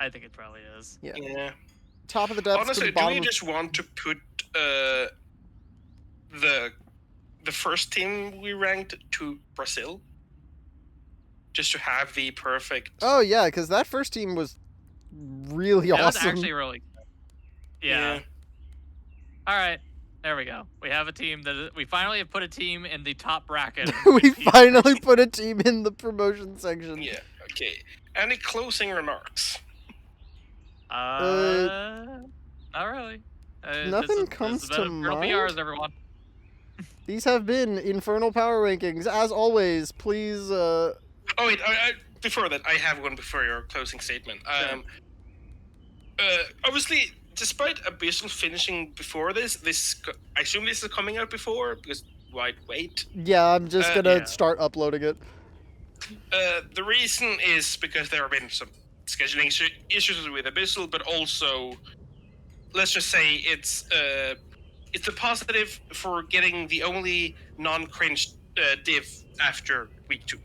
I think it probably is. Yeah. Yeah. Top of the depths to Honestly, the do bottom we of... just want to put the first team we ranked to Brazil? Just to have the perfect. Oh, yeah, because that first team was really That was awesome. actually really good. Yeah. All right. There we go. We have a team we finally have put a team in the top bracket. of We good PRs. finally put a team in the promotion section. Yeah. Okay. Any closing remarks? Not really. Nothing comes this to has been Infernal mind. PRs, everyone. These have been Infernal Power Rankings. As always, please... Oh wait. Before that, I have one before your closing statement. Obviously, despite Abyssal finishing before this I assume this is coming out before because why wait? Yeah, I'm just gonna Yeah. start uploading it. The reason is because there have been some scheduling issues with Abyssal, but also, let's just say it's a positive for getting the only non-cringe div after week 2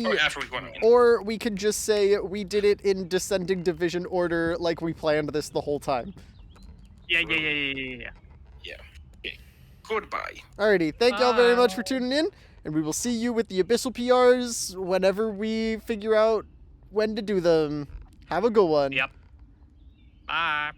or after week 1. I mean. Or we could just say we did it in descending division order like we planned this the whole time. Yeah. Okay. Goodbye. Alrighty, thank y'all very much for tuning in, and we will see you with the Abyssal PRs whenever we figure out when to do them. Have a good one. Yep. Bye.